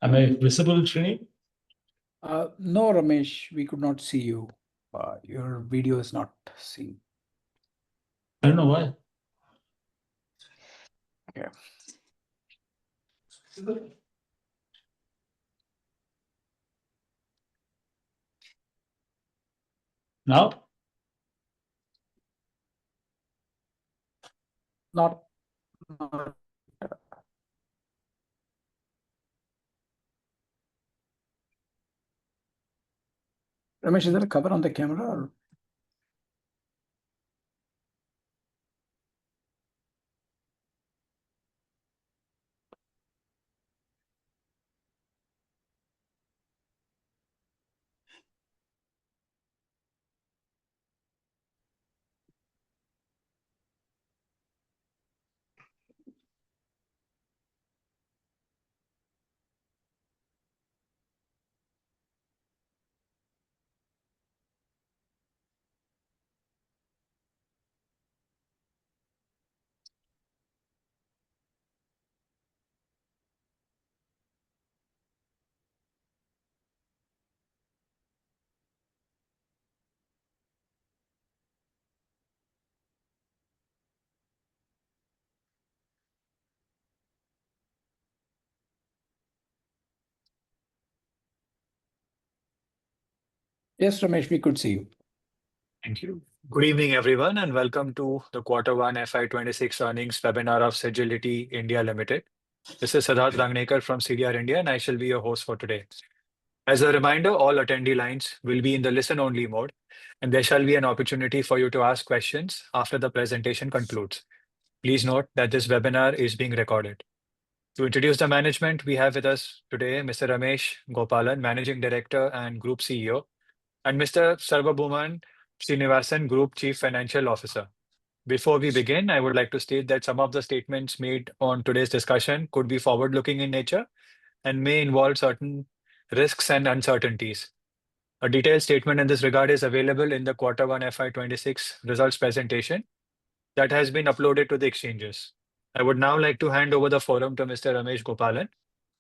Am I visible, Srini? No, Ramesh, we could not see you. Your video is not seen. I don't know why. Okay. Now? Not. Ramesh, is there a cover on the camera? Or? Yes, Ramesh, we could see you. Thank you. Good evening, everyone, and welcome to the Q1 FY26 earnings webinar of Sagility India Limited. This is Siddharth Rangnekar from CDR India, and I shall be your host for today. As a reminder, all attendee lines will be in the listen-only mode, and there shall be an opportunity for you to ask questions after the presentation concludes. Please note that this webinar is being recorded. To introduce the management, we have with us today Mr. Ramesh Gopalan, Managing Director and Group CEO, and Mr. Sarvabhuman Srinivasan, Group Chief Financial Officer. Before we begin, I would like to state that some of the statements made on today's discussion could be forward-looking in nature and may involve certain risks and uncertainties. A detailed statement in this regard is available in the Q1 FY26 results presentation that has been uploaded to the exchanges. I would now like to hand over the forum to Mr. Ramesh Gopalan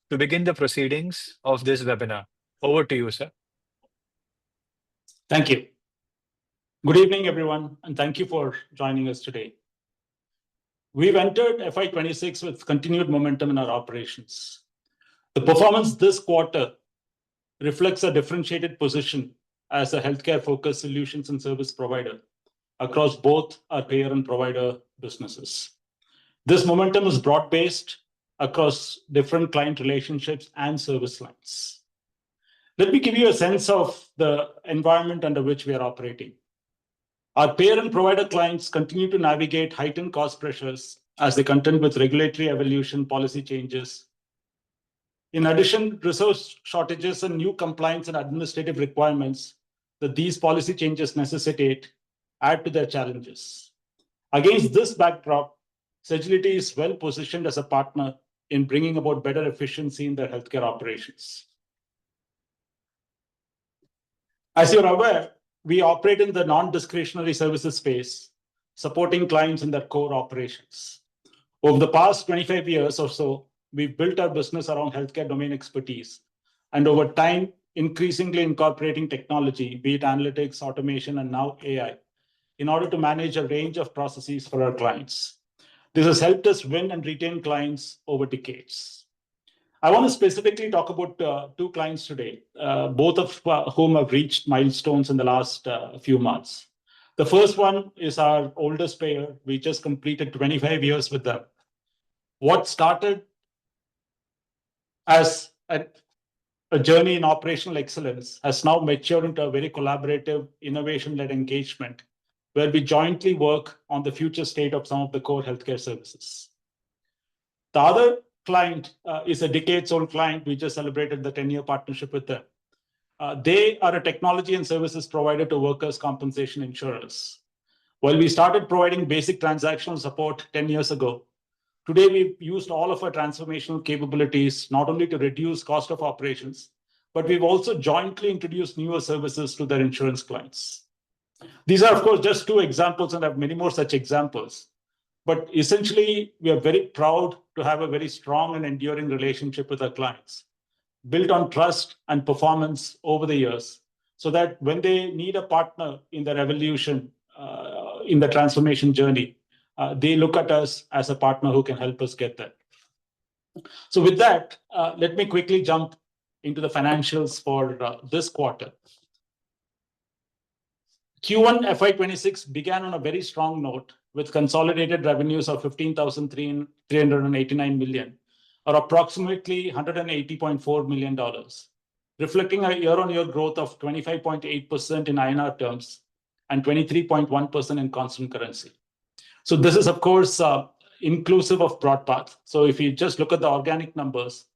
to begin the proceedings of this webinar. Over to you, sir. Thank you. Good evening, everyone, and thank you for joining us today. We've entered FY26 with continued momentum in our operations. The performance this quarter reflects a differentiated position as a healthcare-focused solutions and service provider across both our payer and provider businesses. This momentum is broad-based across different client relationships and service lines. Let me give you a sense of the environment under which we are operating. Our payer and provider clients continue to navigate heightened cost pressures as they contend with regulatory evolution, policy changes. In addition, resource shortages and new compliance and administrative requirements that these policy changes necessitate add to their challenges. Against this backdrop, Sagility is well positioned as a partner in bringing about better efficiency in their healthcare operations. As you're aware, we operate in the non-discretionary services space, supporting clients in their core operations. Over the past 25 years or so, we've built our business around healthcare domain expertise, and over time, increasingly incorporating technology, be it analytics, automation, and now AI, in order to manage a range of processes for our clients. This has helped us win and retain clients over decades. I want to specifically talk about two clients today, both of whom have reached milestones in the last few months. The first one is our oldest payer. We just completed 25 years with them. What started as a journey in operational excellence has now matured into a very collaborative, innovation-led engagement where we jointly work on the future state of some of the core healthcare services. The other client is a decades-old client. We just celebrated the 10-year partnership with them. They are a technology and services provider to workers' compensation insurers. While we started providing basic transactional support 10 years ago, today we've used all of our transformational capabilities not only to reduce cost of operations, but we've also jointly introduced newer services to their insurance clients. These are, of course, just two examples, and I have many more such examples. But essentially, we are very proud to have a very strong and enduring relationship with our clients. built on trust and performance over the years, so that when they need a partner in the revolution, in the transformation journey, they look at us as a partner who can help us get there. So with that, let me quickly jump into the financials for this quarter. Q1FY26 began on a very strong note with consolidated revenues of 15,389 million, or approximately $180.4 million, reflecting a year-on-year growth of 25.8% in INR terms and 23.1% in constant currency. So this is, of course, inclusive of BroadPath. So if you just look at the organic numbers,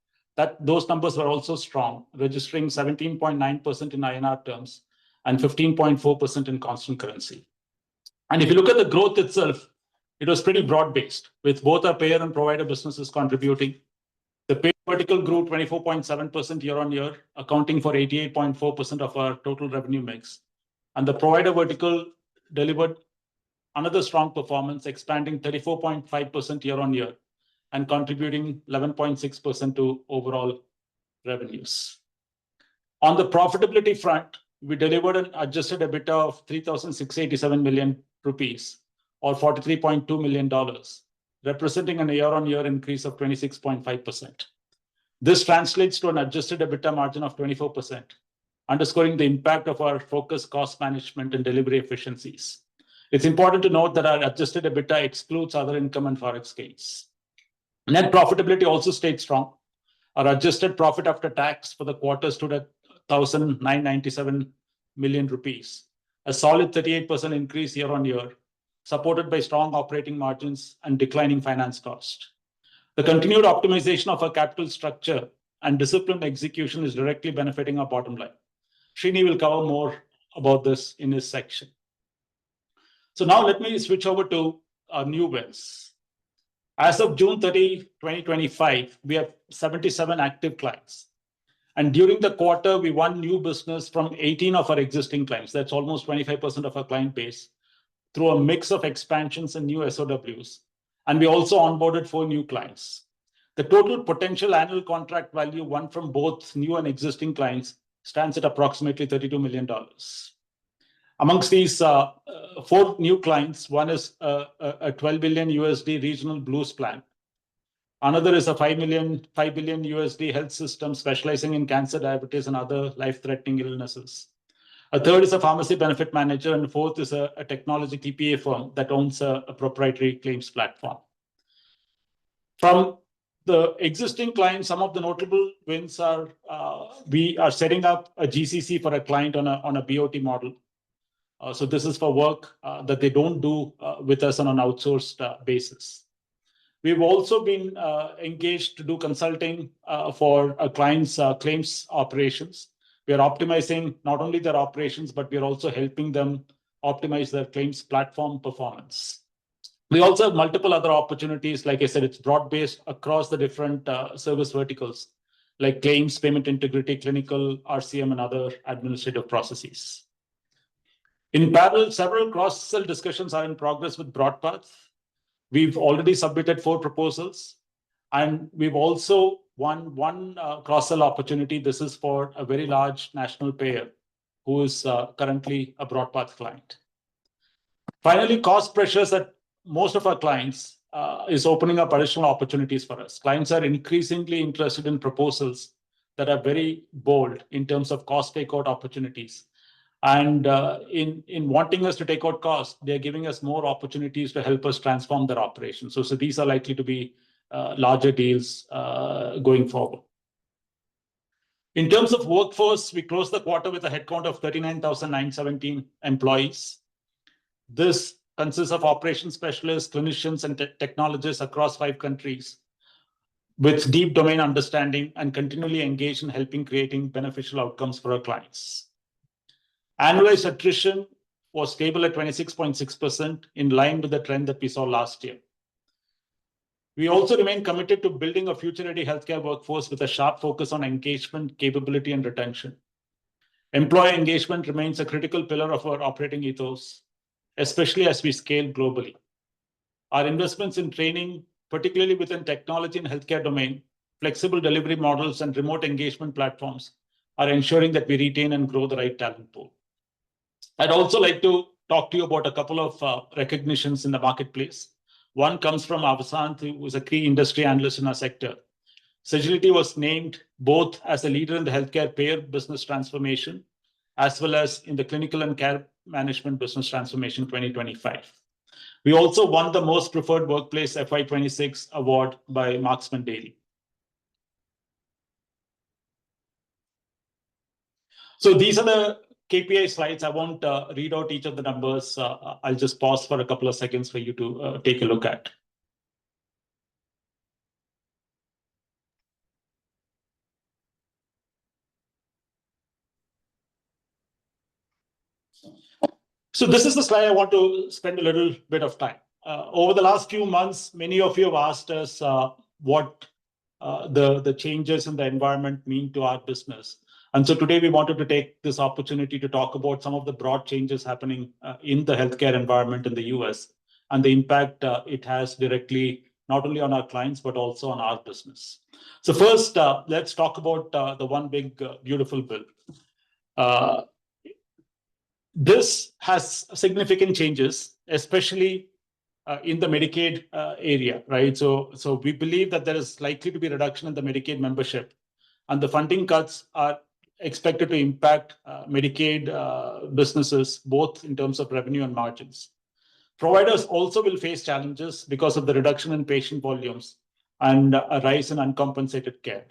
those numbers were also strong, registering 17.9% in INR terms and 15.4% in constant currency. And if you look at the growth itself, it was pretty broad-based, with both our payer and provider businesses contributing. The payer vertical grew 24.7% year-on-year, accounting for 88.4% of our total revenue mix. And the provider vertical delivered another strong performance, expanding 34.5% year-on-year and contributing 11.6% to overall revenues. On the profitability front, we delivered an adjusted EBITDA of 3,687 million rupees, or $43.2 million, representing a year-on-year increase of 26.5%. This translates to an adjusted EBITDA margin of 24%, underscoring the impact of our focused cost management and delivery efficiencies. It's important to note that our adjusted EBITDA excludes other income and forex gains. Net profitability also stayed strong. Our adjusted profit after tax for the quarter stood at 1,997 million rupees, a solid 38% increase year-on-year, supported by strong operating margins and declining finance cost. The continued optimization of our capital structure and disciplined execution is directly benefiting our bottom line. Srini will cover more about this in his section. So now let me switch over to our new wins. As of June 30, 2025, we have 77 active clients. And during the quarter, we won new business from 18 of our existing clients. That's almost 25% of our client base, through a mix of expansions and new SOWs. And we also onboarded 4 new clients. The total potential annual contract value won from both new and existing clients stands at approximately $32 million. Amongst these 4 new clients, one is a $12 billion USD regional Blues plan. Another is a $5 billion USD health system specializing in cancer, diabetes, and other life-threatening illnesses. A third is a pharmacy benefit manager, and the fourth is a technology TPA firm that owns a proprietary claims platform. From the existing clients, some of the notable wins are we are setting up a GCC for a client on a BOT model. So this is for work that they don't do with us on an outsourced basis. We've also been engaged to do consulting for a client's claims operations. We are optimizing not only their operations, but we are also helping them optimize their claims platform performance. We also have multiple other opportunities. Like I said, it's broad-based across the different service verticals, like claims, payment integrity, clinical, RCM, and other administrative processes. In parallel, several cross-sell discussions are in progress with BroadPath. We've already submitted 4 proposals, and we've also won one cross-sell opportunity. This is for a very large national payer who is currently a BroadPath client. Finally, cost pressures at most of our clients is opening up additional opportunities for us. Clients are increasingly interested in proposals that are very bold in terms of cost takeout opportunities. And in wanting us to take out costs, they're giving us more opportunities to help us transform their operations. So these are likely to be larger deals going forward. In terms of workforce, we closed the quarter with a headcount of 39,917 employees. This consists of operations specialists, clinicians, and technologists across 5 countries with deep domain understanding and continually engaged in helping creating beneficial outcomes for our clients. Annualized attrition was stable at 26.6%, in line with the trend that we saw last year. We also remain committed to building a future-ready healthcare workforce with a sharp focus on engagement, capability, and retention. Employee engagement remains a critical pillar of our operating ethos, especially as we scale globally. Our investments in training, particularly within technology and healthcare domain, flexible delivery models, and remote engagement platforms are ensuring that we retain and grow the right talent pool. I'd also like to talk to you about a couple of recognitions in the marketplace. One comes from Avasant, who is a key industry analyst in our sector. Sagility was named both as a leader in the healthcare payer business transformation, as well as in the clinical and care management business transformation 2025. We also won the Most Preferred Workplace FY26 award by Marksman Daily. So these are the KPI slides. I won't read out each of the numbers. I'll just pause for a couple of seconds for you to take a look at. So this is the slide I want to spend a little bit of time. Over the last few months, many of you have asked us what the changes in the environment mean to our business. And so today we wanted to take this opportunity to talk about some of the broad changes happening in the healthcare environment in the US and the impact it has directly not only on our clients, but also on our business. So first, let's talk about the one big, beautiful bill. This has significant changes, especially in the Medicaid area, right? So we believe that there is likely to be a reduction in the Medicaid membership, and the funding cuts are expected to impact Medicaid businesses, both in terms of revenue and margins. Providers also will face challenges because of the reduction in patient volumes and a rise in uncompensated care.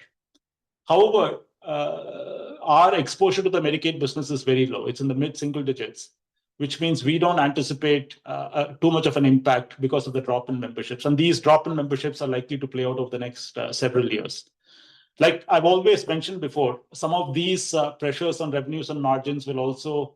However, our exposure to the Medicaid business is very low. It's in the mid-single digits, which means we don't anticipate too much of an impact because of the drop in memberships. And these drop in memberships are likely to play out over the next several years. Like I've always mentioned before, some of these pressures on revenues and margins will also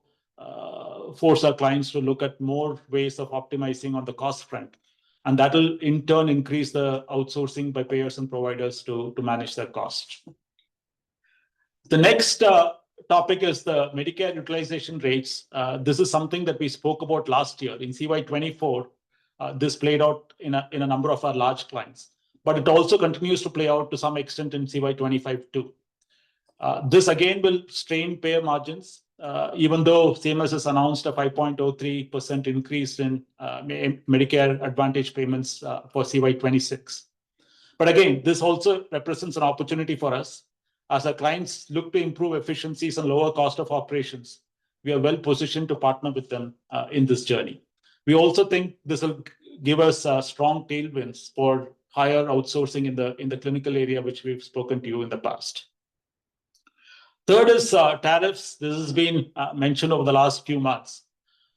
force our clients to look at more ways of optimizing on the cost front. And that will in turn increase the outsourcing by payers and providers to manage their costs. The next topic is the Medicare utilization rates. This is something that we spoke about last year. In CY24, this played out in a number of our large clients, but it also continues to play out to some extent in CY25 too. This again will strain payer margins, even though CMS has announced a 5.03% increase in Medicare Advantage payments for CY26. But again, this also represents an opportunity for us. As our clients look to improve efficiencies and lower cost of operations, we are well positioned to partner with them in this journey. We also think this will give us strong tailwinds for higher outsourcing in the clinical area, which we've spoken to you in the past. Third is tariffs. This has been mentioned over the last few months.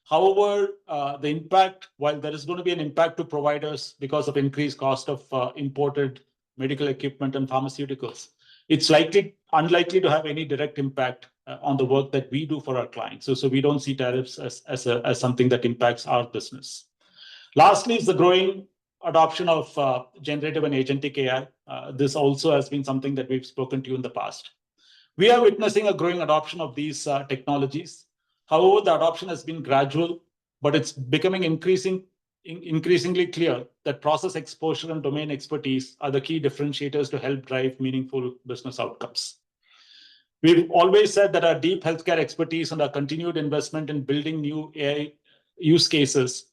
However, the impact, while there is going to be an impact to providers because of increased cost of imported medical equipment and pharmaceuticals, it's unlikely to have any direct impact on the work that we do for our clients. So we don't see tariffs as something that impacts our business. Lastly is the growing adoption of generative and agentic AI. This also has been something that we've spoken to you in the past. We are witnessing a growing adoption of these technologies. However, the adoption has been gradual, but it's becoming increasingly clear that process exposure and domain expertise are the key differentiators to help drive meaningful business outcomes. We've always said that our deep healthcare expertise and our continued investment in building new AI use cases,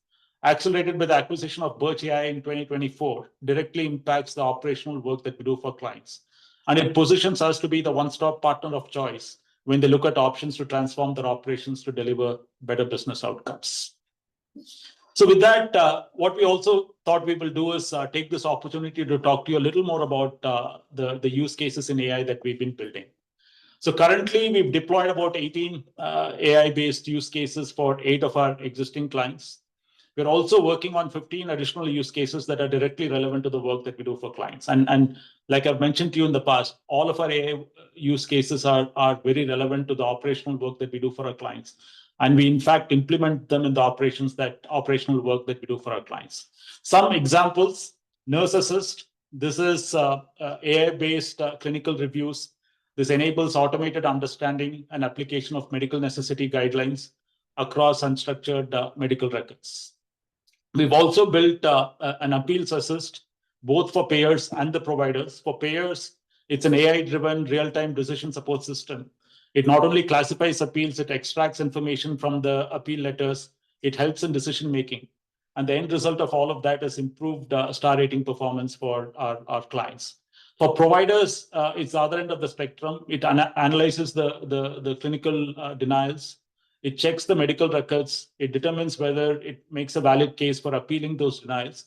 accelerated with the acquisition of Birch AI in 2024, directly impacts the operational work that we do for clients. And it positions us to be the one-stop partner of choice when they look at options to transform their operations to deliver better business outcomes. So with that, what we also thought we will do is take this opportunity to talk to you a little more about the use cases in AI that we've been building. So currently, we've deployed about 18 AI-based use cases for 8 of our existing clients. We're also working on 15 additional use cases that are directly relevant to the work that we do for clients. And like I've mentioned to you in the past, all of our AI use cases are very relevant to the operational work that we do for our clients. And we, in fact, implement them in the operational work that we do for our clients. Some examples: Nurse Assist. This is AI-based clinical reviews. This enables automated understanding and application of medical necessity guidelines across unstructured medical records. We've also built an Appeals Assist. both for payers and the providers. For payers, it's an AI-driven real-time decision support system. It not only classifies appeals, it extracts information from the appeal letters, it helps in decision-making. And the end result of all of that is improved star rating performance for our clients. For providers, it's the other end of the spectrum. It analyzes the clinical denials. It checks the medical records. It determines whether it makes a valid case for appealing those denials.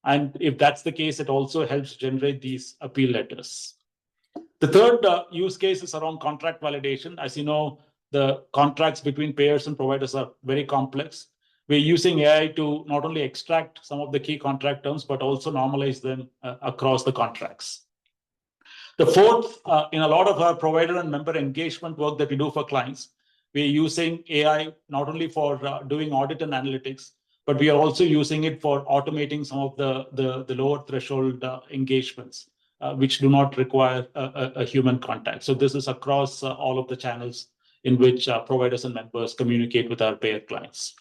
And if that's the case, it also helps generate these appeal letters. The third use case is around contract validation. As you know, the contracts between payers and providers are very complex. We're using AI to not only extract some of the key contract terms, but also normalize them across the contracts. The fourth, in a lot of our provider and member engagement work that we do for clients, we're using AI not only for doing audit and analytics, but we are also using it for automating some of the lower threshold engagements, which do not require a human contact. So this is across all of the channels in which providers and members communicate with our payer clients.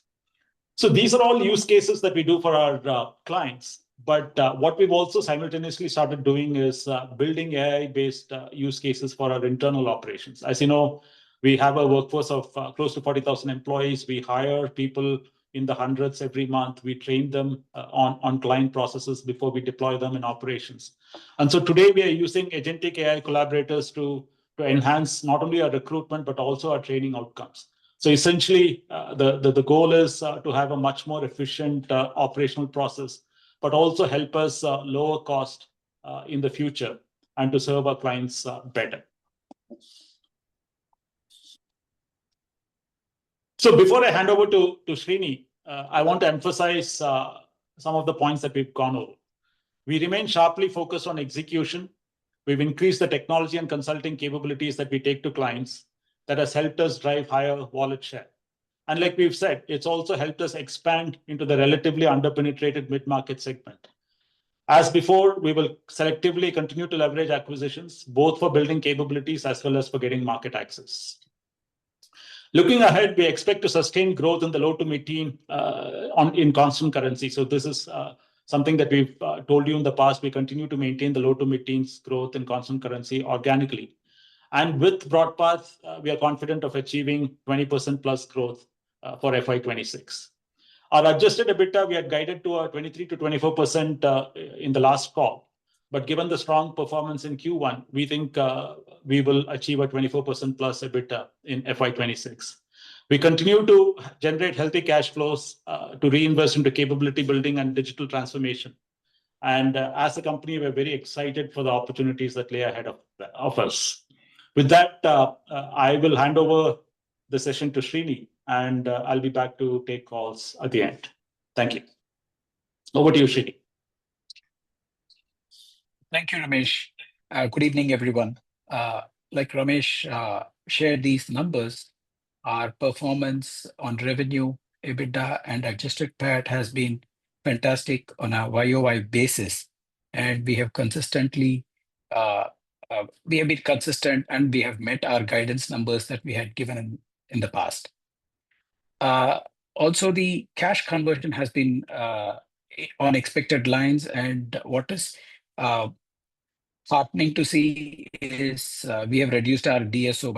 So these are all use cases that we do for our clients. But what we've also simultaneously started doing is building AI-based use cases for our internal operations. As you know, we have a workforce of close to 40,000 employees. We hire people in the hundreds every month. We train them on client processes before we deploy them in operations. And so today we are using agentic AI collaborators to enhance not only our recruitment, but also our training outcomes. So essentially, the goal is to have a much more efficient operational process, but also help us lower cost in the future and to serve our clients better. So before I hand over to Srini, I want to emphasize some of the points that we've gone over. We remain sharply focused on execution. We've increased the technology and consulting capabilities that we take to clients. That has helped us drive higher wallet share. And like we've said, it's also helped us expand into the relatively underpenetrated mid-market segment. As before, we will selectively continue to leverage acquisitions, both for building capabilities as well as for getting market access. Looking ahead, we expect to sustain growth in the low to mid-teen in constant currency. So this is something that we've told you in the past. We continue to maintain the low to mid-teens growth in constant currency organically. And with BroadPath, we are confident of achieving 20% plus growth for FY26. Our adjusted EBITDA, we had guided to a 23 to 24% in the last call. But given the strong performance in Q1, we think we will achieve a 24% plus EBITDA in FY26. We continue to generate healthy cash flows to reinvest into capability building and digital transformation. And as a company, we're very excited for the opportunities that lay ahead of us. With that, I will hand over the session to Srini, and I'll be back to take calls at the end. Thank you. Over to you, Srini. Thank you, Ramesh. Good evening, everyone. Like Ramesh shared these numbers, our performance on revenue, EBITDA, and adjusted PAT has been fantastic on a YOY basis. And we have consistently been consistent, and we have met our guidance numbers that we had given in the past. Also, the cash conversion has been on expected lines, and what is heartening to see is we have reduced our DSO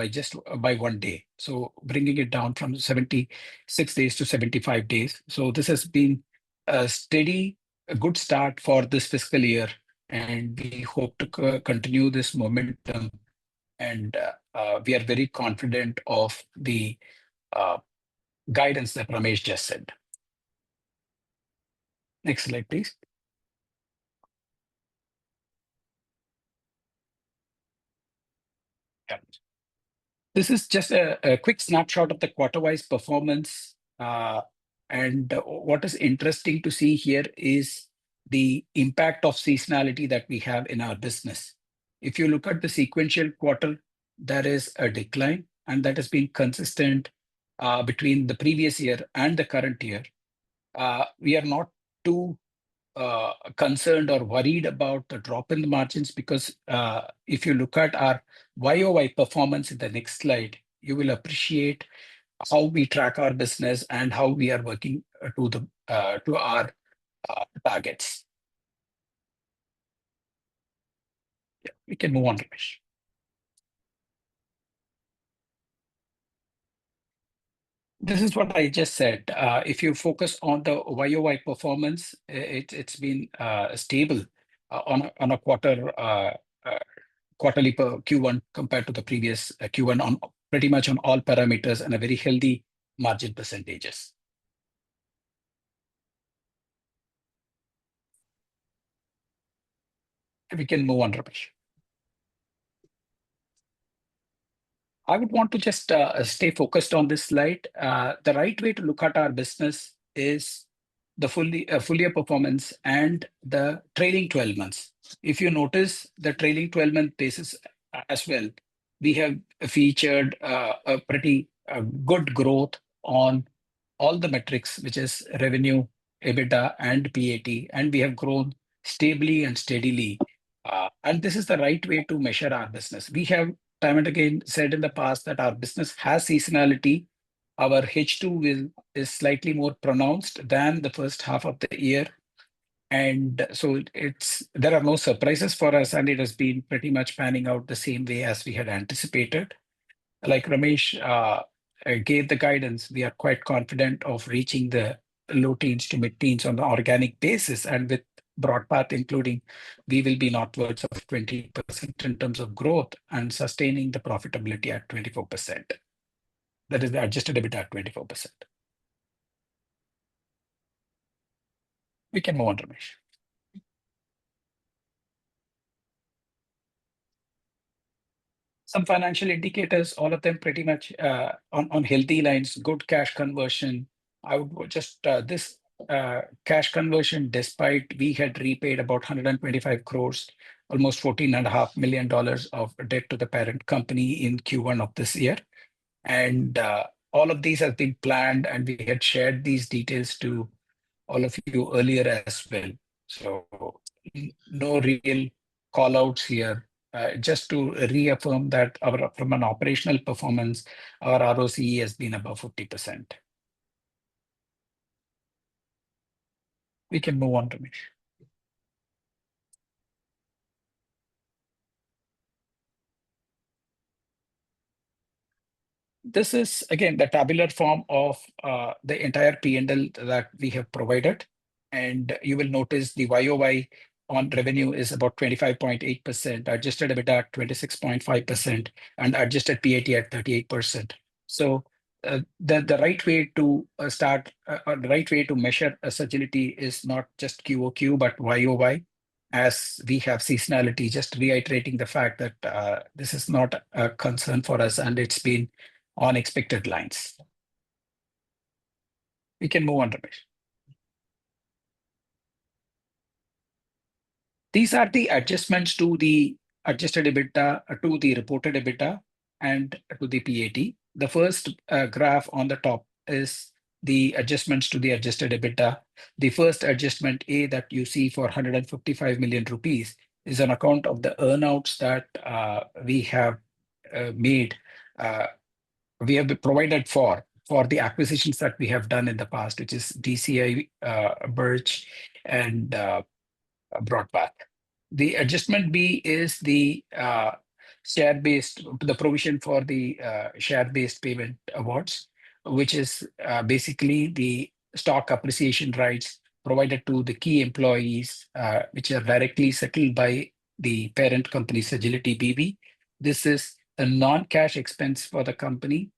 by 1 day, so bringing it down from 76 days to 75 days. So this has been a good start for this fiscal year, and we hope to continue this momentum. And we are very confident of the guidance that Ramesh just said. Next slide, please. Yeah. This is just a quick snapshot of the quarter-wise performance. And what is interesting to see here is the impact of seasonality that we have in our business. If you look at the sequential quarter, there is a decline, and that has been consistent between the previous year and the current year. We are not too concerned or worried about the drop in the margins, because if you look at our YOY performance in the next slide, you will appreciate how we track our business and how we are working to our targets. Yeah, we can move on, Ramesh. This is what I just said. If you focus on the YOY performance, it's been stable on a quarterly per Q1 compared to the previous Q1 on pretty much on all parameters and a very healthy margin percentages. We can move on, Ramesh. I would want to just stay focused on this slide. The right way to look at our business is the full year performance and the trailing 12 months. If you notice the trailing 12-month basis as well, we have featured a pretty good growth on all the metrics, which is revenue, EBITDA, and PAT, and we have grown stably and steadily. And this is the right way to measure our business. We have time and again said in the past that our business has seasonality. Our H2 is slightly more pronounced than the first half of the year. And so there are no surprises for us, and it has been pretty much panning out the same way as we had anticipated. Like Ramesh gave the guidance, we are quite confident of reaching the low teens to mid-teens on the organic basis. And with BroadPath including, we will be northwards of 20% in terms of growth and sustaining the profitability at 24%. That is the adjusted EBITDA at 24%. We can move on, Ramesh. Some financial indicators, all of them pretty much on healthy lines, good cash conversion. I would just this cash conversion, despite we had repaid about 125 crores, almost $14.5 million of debt to the parent company in Q1 of this year. And all of these have been planned, and we had shared these details to all of you earlier as well. So no real call outs here. Just to reaffirm that from an operational performance, our ROCE has been above 50%. We can move on, Ramesh. This is, again, the tabular form of the entire P&L that we have provided. And you will notice the YOY on revenue is about 25.8%, adjusted EBITDA at 26.5%, and adjusted PAT at 38%. So the right way to the right way to measure Sagility is not just QOQ, but YOY, as we have seasonality, just reiterating the fact that this is not a concern for us, and it's been on expected lines. We can move on, Ramesh. These are the adjustments to the adjusted EBITDA, to the reported EBITDA, and to the PAT. The first graph on the top is the adjustments to the adjusted EBITDA. The first adjustment A that you see for 155 million rupees is on account of the earnouts that we have made. We have been provided for the acquisitions that we have done in the past, which is DCI, Birch, and BroadPath. The adjustment B is the share-based, the provision for the share-based payment awards, which is basically the stock appreciation rights provided to the key employees, which are directly settled by the parent company, Sagility BV. This is a non-cash expense for the company,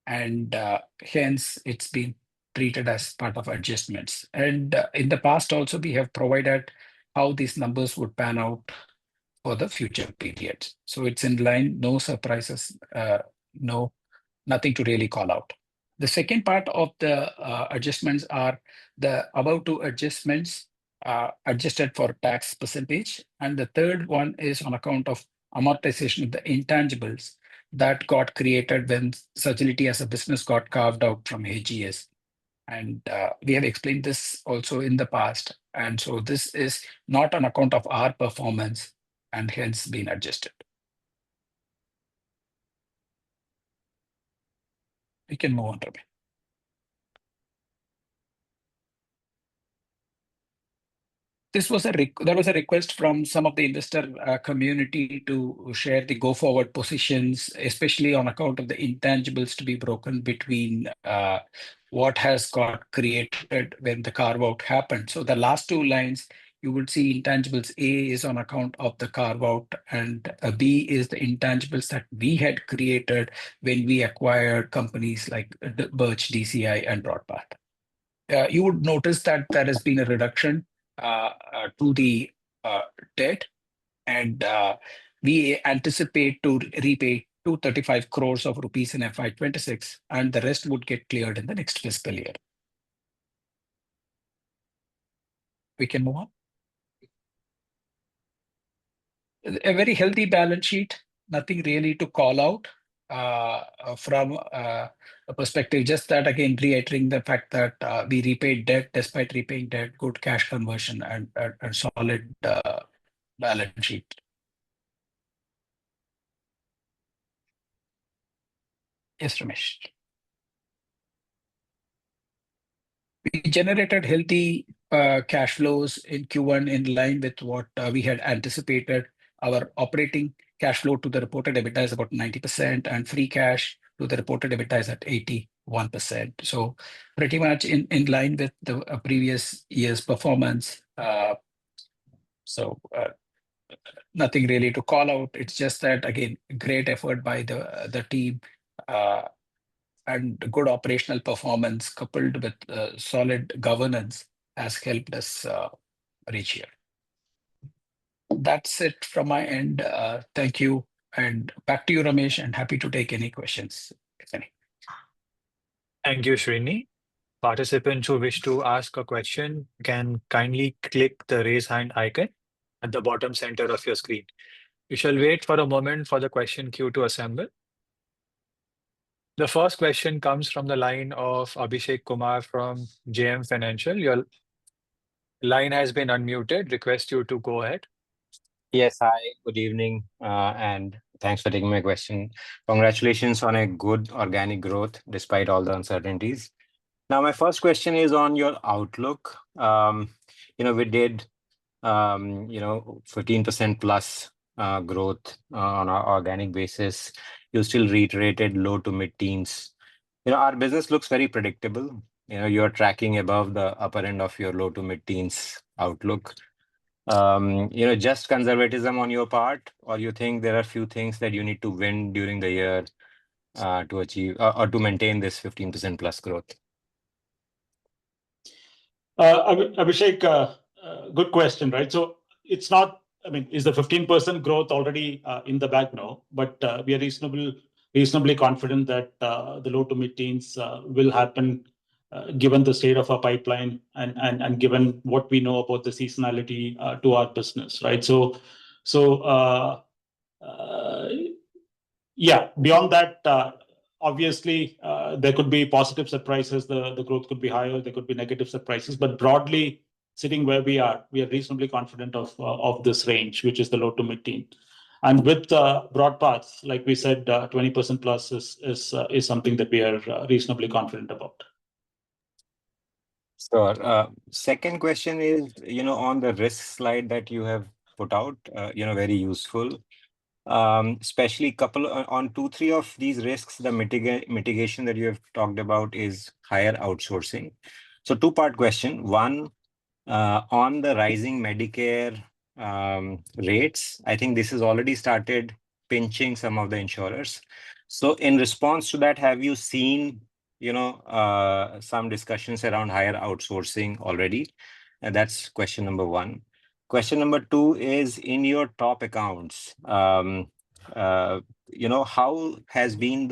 and hence it's been treated as part of adjustments. And in the past also, we have provided how these numbers would pan out for the future periods. So it's in line, no surprises, nothing to really call out. The second part of the adjustments are the above two adjustments adjusted for tax percentage. And the third one is on account of amortization of the intangibles that got created when Sagility as a business got carved out from AGS. And we have explained this also in the past. And so this is not on account of our performance and hence been adjusted. We can move on, Ravi. There was a request from some of the investor community to share the go forward positions, especially on account of the intangibles to be broken between what has got created when the carve out happened. So the last two lines, you would see intangibles. A is on account of the carve out, and B is the intangibles that we had created when we acquired companies like Birch, DCI, and Broadpath. You would notice that there has been a reduction to the debt, and we anticipate to repay 235 crores of rupees in FY26, and the rest would get cleared in the next fiscal year. We can move on. A very healthy balance sheet, nothing really to call out from a perspective, just that again, reiterating the fact that we repaid debt despite repaying debt, good cash conversion and solid balance sheet. Yes, Ramesh. We generated healthy cash flows in Q1 in line with what we had anticipated. Our operating cash flow to the reported EBITDA is about 90%, and free cash to the reported EBITDA is at 81%. So pretty much in line with the previous year's performance. Nothing really to call out. It's just that, again, great effort by the team and good operational performance coupled with solid governance has helped us reach here. That's it from my end. Thank you. And back to you, Ramesh, and happy to take any questions, if any. Thank you, Srini. Participants who wish to ask a question can kindly click the raise hand icon at the bottom center of your screen. We shall wait for a moment for the question queue to assemble. The first question comes from the line of Abhishek Kumar from JM Financial. Your line has been unmuted. Request you to go ahead. Yes, hi, good evening, and thanks for taking my question. Congratulations on a good organic growth despite all the uncertainties. Now, my first question is on your outlook. We did 15% plus growth on our organic basis. You still reiterated low to mid-teens. Our business looks very predictable. You're tracking above the upper end of your low to mid-teens outlook. Just conservatism on your part, or you think there are a few things that you need to win during the year to achieve or to maintain this 15% plus growth? Abhishek, good question, right? So it's not, is the 15% growth already in the bag? No, but we are reasonably confident that the low to mid-teens will happen given the state of our pipeline and given what we know about the seasonality to our business, right? Beyond that, obviously, there could be positive surprises. The growth could be higher. There could be negative surprises. But broadly, sitting where we are reasonably confident of this range, which is the low to mid-teen. And with Broadpath, like we said, 20% plus is something that we are reasonably confident about. Sure. Second question is, on the risk slide that you have put out, very useful. Especially on 2-3 of these risks, the mitigation that you have talked about is higher outsourcing. So 2-part question. One, on the rising Medicare rates, I think this has already started pinching some of the insurers. So in response to that, have you seen some discussions around higher outsourcing already? And that's question number 1. Question number 2 is, in your top accounts, how has been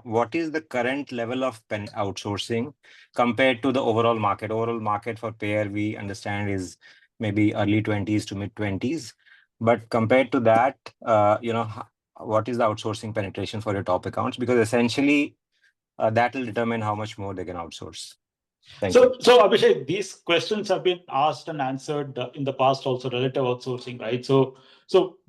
what is the current level of outsourcing compared to the overall market? Overall market for payer, we understand, is maybe early 20s to mid 20s. But compared to that, what is the outsourcing penetration for your top accounts? Because essentially, that will determine how much more they can outsource. Thank you. So Abhishek, these questions have been asked and answered in the past also, relative outsourcing, right? So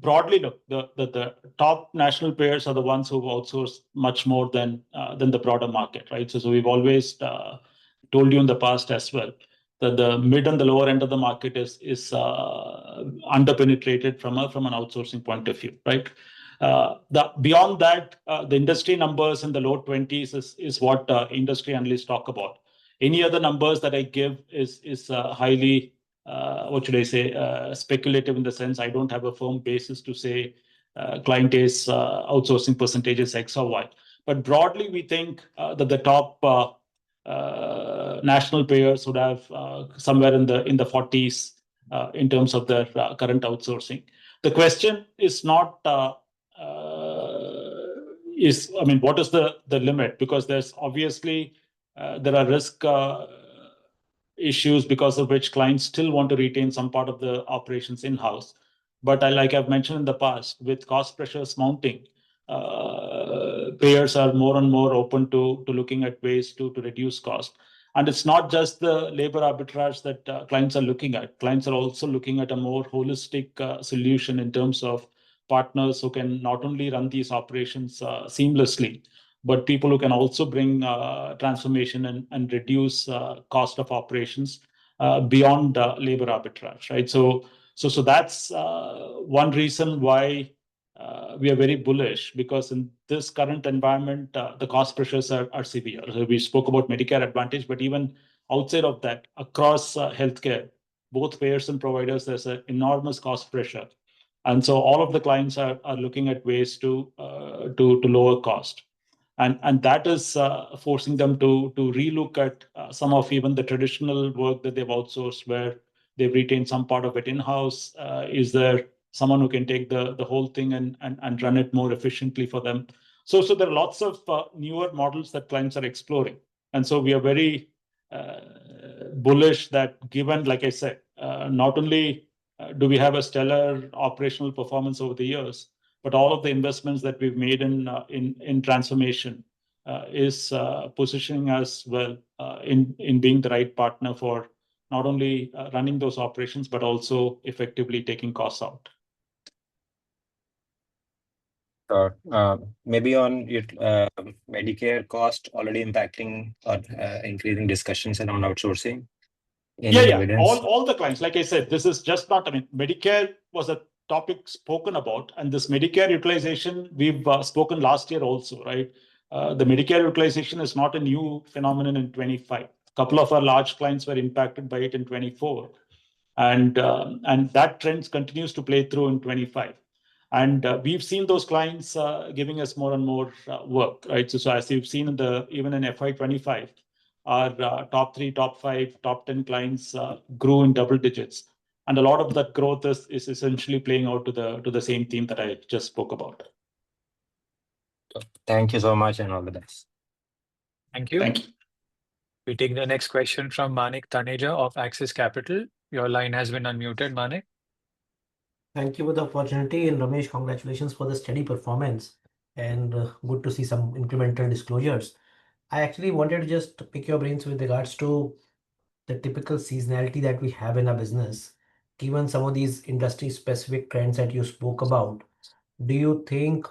broadly, look, the top national players are the ones who outsource much more than the broader market, right? So we've always told you in the past as well the mid and the lower end of the market is underpenetrated from an outsourcing point of view, right? Beyond that, the industry numbers in the low 20s is what industry analysts talk about. Any other numbers that I give is highly, what should I say, speculative, in the sense I don't have a firm basis to say client A's outsourcing percentage is X or Y. But broadly, we think that the top national players would have somewhere in the 40s in terms of their current outsourcing. The question is not what is the limit? Because there's obviously there are risk issues because of which clients still want to retain some part of the operations in-house. But like I've mentioned in the past, with cost pressures mounting, payers are more and more open to looking at ways to reduce cost. And it's not just the labor arbitrage that clients are looking at. Clients are also looking at a more holistic solution in terms of partners who can not only run these operations seamlessly, but people who can also bring transformation and reduce cost of operations beyond labor arbitrage, right? So that's one reason why we are very bullish, because in this current environment, the cost pressures are severe. So we spoke about Medicare Advantage, but even outside of that, across healthcare, both payers and providers, there's an enormous cost pressure. And so all of the clients are looking at ways to lower cost. And that is forcing them to relook at some of even the traditional work that they've outsourced, where they've retained some part of it in-house. Is there someone who can take the whole thing and run it more efficiently for them? So there are lots of newer models that clients are exploring. And so we are very bullish that, given, like I said, not only do we have a stellar operational performance over the years, but all of the investments that we've made in transformation is positioning us well in being the right partner for not only running those operations, but also effectively taking costs out. Maybe on Medicare cost already impacting or increasing discussions around outsourcing. Any evidence? All the clients, like I said, this is just not, Medicare was a topic spoken about, and this Medicare utilization, we've spoken last year also, right? The Medicare utilization is not a new phenomenon in 25. A couple of our large clients were impacted by it in 24. And that trend continues to play through in 25. And we've seen those clients giving us more and more work, right? So as you've seen even in FY 25, our top 3, top 5, top 10 clients grew in double digits. And a lot of that growth is essentially playing out to the same theme that I just spoke about. Thank you so much, and all the best. Thank you. Thank you. We take the next question from Manik Taneja of Axis Capital. Your line has been unmuted, Manik. Thank you for the opportunity, and Ramesh, congratulations for the steady performance, and good to see some incremental disclosures. I actually wanted to just pick your brains with regards to the typical seasonality that we have in our business. Given some of these industry-specific trends that you spoke about, do you think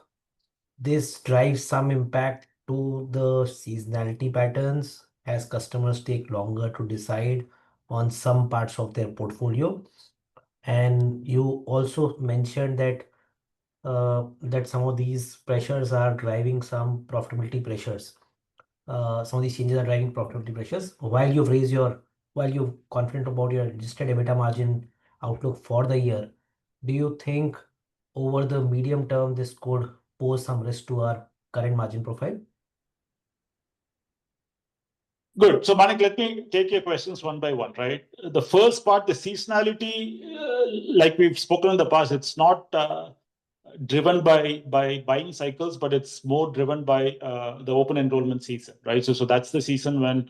this drives some impact to the seasonality patterns as customers take longer to decide on some parts of their portfolio? And you also mentioned that some of these pressures are driving some profitability pressures. Some of these changes are driving profitability pressures. While you're confident about your adjusted EBITDA margin outlook for the year, do you think over the medium term this could pose some risk to our current margin profile? Good. So Manik, let me take your questions one by one, right? The first part, the seasonality, like we've spoken in the past, it's not driven by buying cycles, but it's more driven by the open enrollment season, right? So that's the season when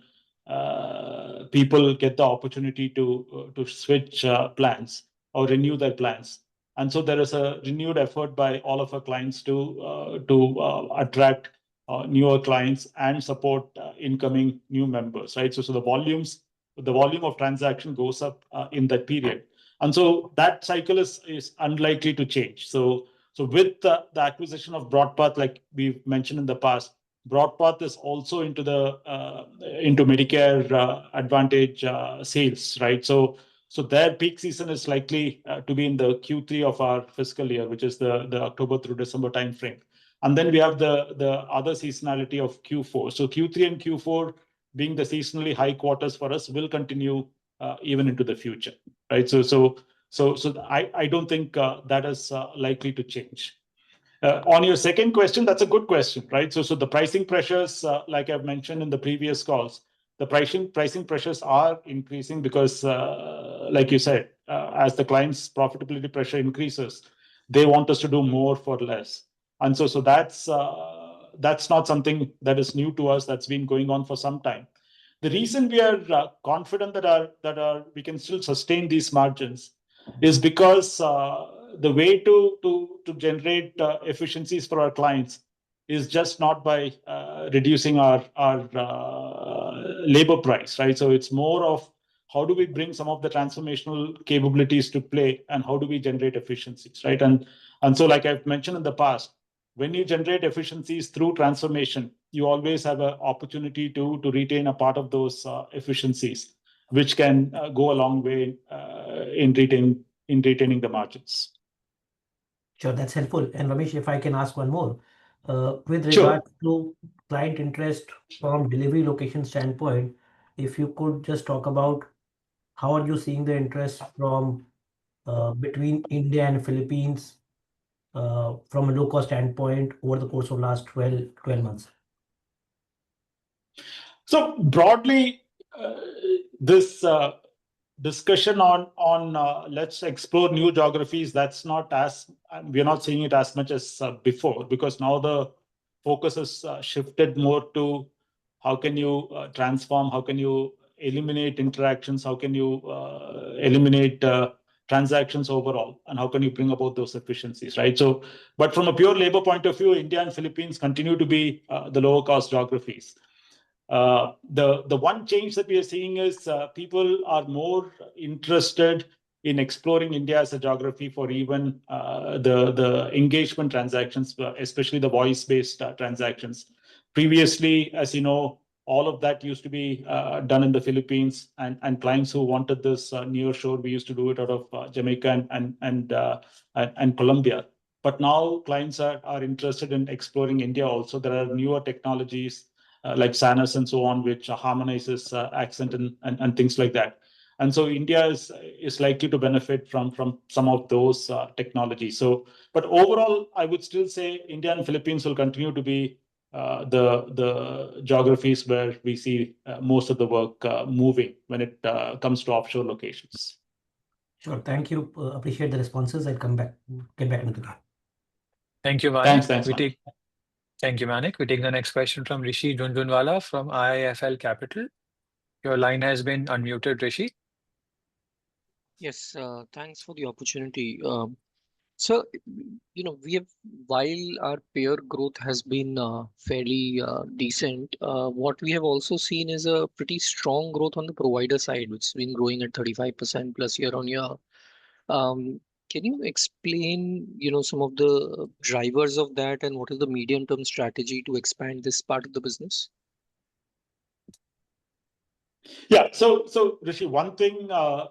people get the opportunity to switch plans or renew their plans. And so there is a renewed effort by all of our clients to attract newer clients and support incoming new members, right? So the volume of transaction goes up in that period. And so that cycle is unlikely to change. So with the acquisition of BroadPath, like we've mentioned in the past, BroadPath is also into into Medicare Advantage sales, right? So their peak season is likely to be in the Q3 of our fiscal year, which is the October through December timeframe. And then we have the other seasonality of Q4. So Q3 and Q4 being the seasonally high quarters for us will continue even into the future, right? So I don't think that is likely to change. On your second question, that's a good question, right? So the pricing pressures, like I've mentioned in the previous calls, the pricing pressures are increasing because, like you said, as the client's profitability pressure increases, they want us to do more for less. And so that's not something that is new to us. That's been going on for some time. The reason we are confident that we can still sustain these margins is because the way to generate efficiencies for our clients is just not by reducing our labor price, right? So it's more of how do we bring some of the transformational capabilities to play and how do we generate efficiencies, right? And so, like I've mentioned in the past, when you generate efficiencies through transformation, you always have an opportunity to retain a part of those efficiencies, which can go a long way in retaining the margins. Sure, that's helpful. And Ramesh, if I can ask one more, with Sure. regard to client interest from delivery location standpoint, if you could just talk about how are you seeing the interest from between India and Philippines from a low-cost standpoint over the course of last 12 months? So broadly, this discussion on let's explore new geographies, that's not as we're not seeing it as much as before, because now the focus has shifted more to how can you transform, how can you eliminate interactions, how can you eliminate transactions overall, and how can you bring about those efficiencies, right? So, but from a pure labor point of view, India and Philippines continue to be the lower cost geographies. The one change that we are seeing is people are more interested in exploring India as a geography for even the engagement transactions, especially the voice-based transactions. Previously, as you know, all of that used to be done in the Philippines, and clients who wanted this near shore, we used to do it out of Jamaica and Colombia. But now clients are interested in exploring India also. There are newer technologies like Sanus and so on, which harmonizes accent and things like that. And so India is likely to benefit from some of those technologies. So, but overall, I would still say India and Philippines will continue to be the geographies where we see most of the work moving when it comes to offshore locations. Sure, thank you. Appreciate the responses. I'll get back into the call. Thank you, Manik. Thanks. Thank you, Manik. We take the next question from Rishi Junjunwala from IIFL Capital. Your line has been unmuted, Rishi. Yes, thanks for the opportunity. So, we have, while our payer growth has been fairly decent, what we have also seen is a pretty strong growth on the provider side, which has been growing at 35% plus year on year. Can you explain, some of the drivers of that and what is the medium-term strategy to expand this part of the business? Yeah. So Rishi, one thing I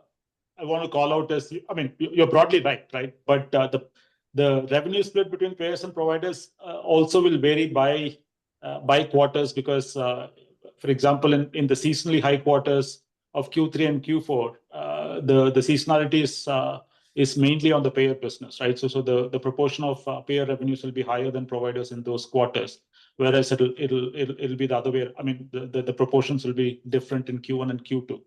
want to call out is, I mean, you're broadly right? But the revenue split between payers and providers also will vary by quarters because, for example, in the seasonally high quarters of Q3 and Q4, the seasonality is mainly on the payer business, right? So the proportion of payer revenues will be higher than providers in those quarters, whereas it'll be the other way. I mean, the proportions will be different in Q1 and Q2.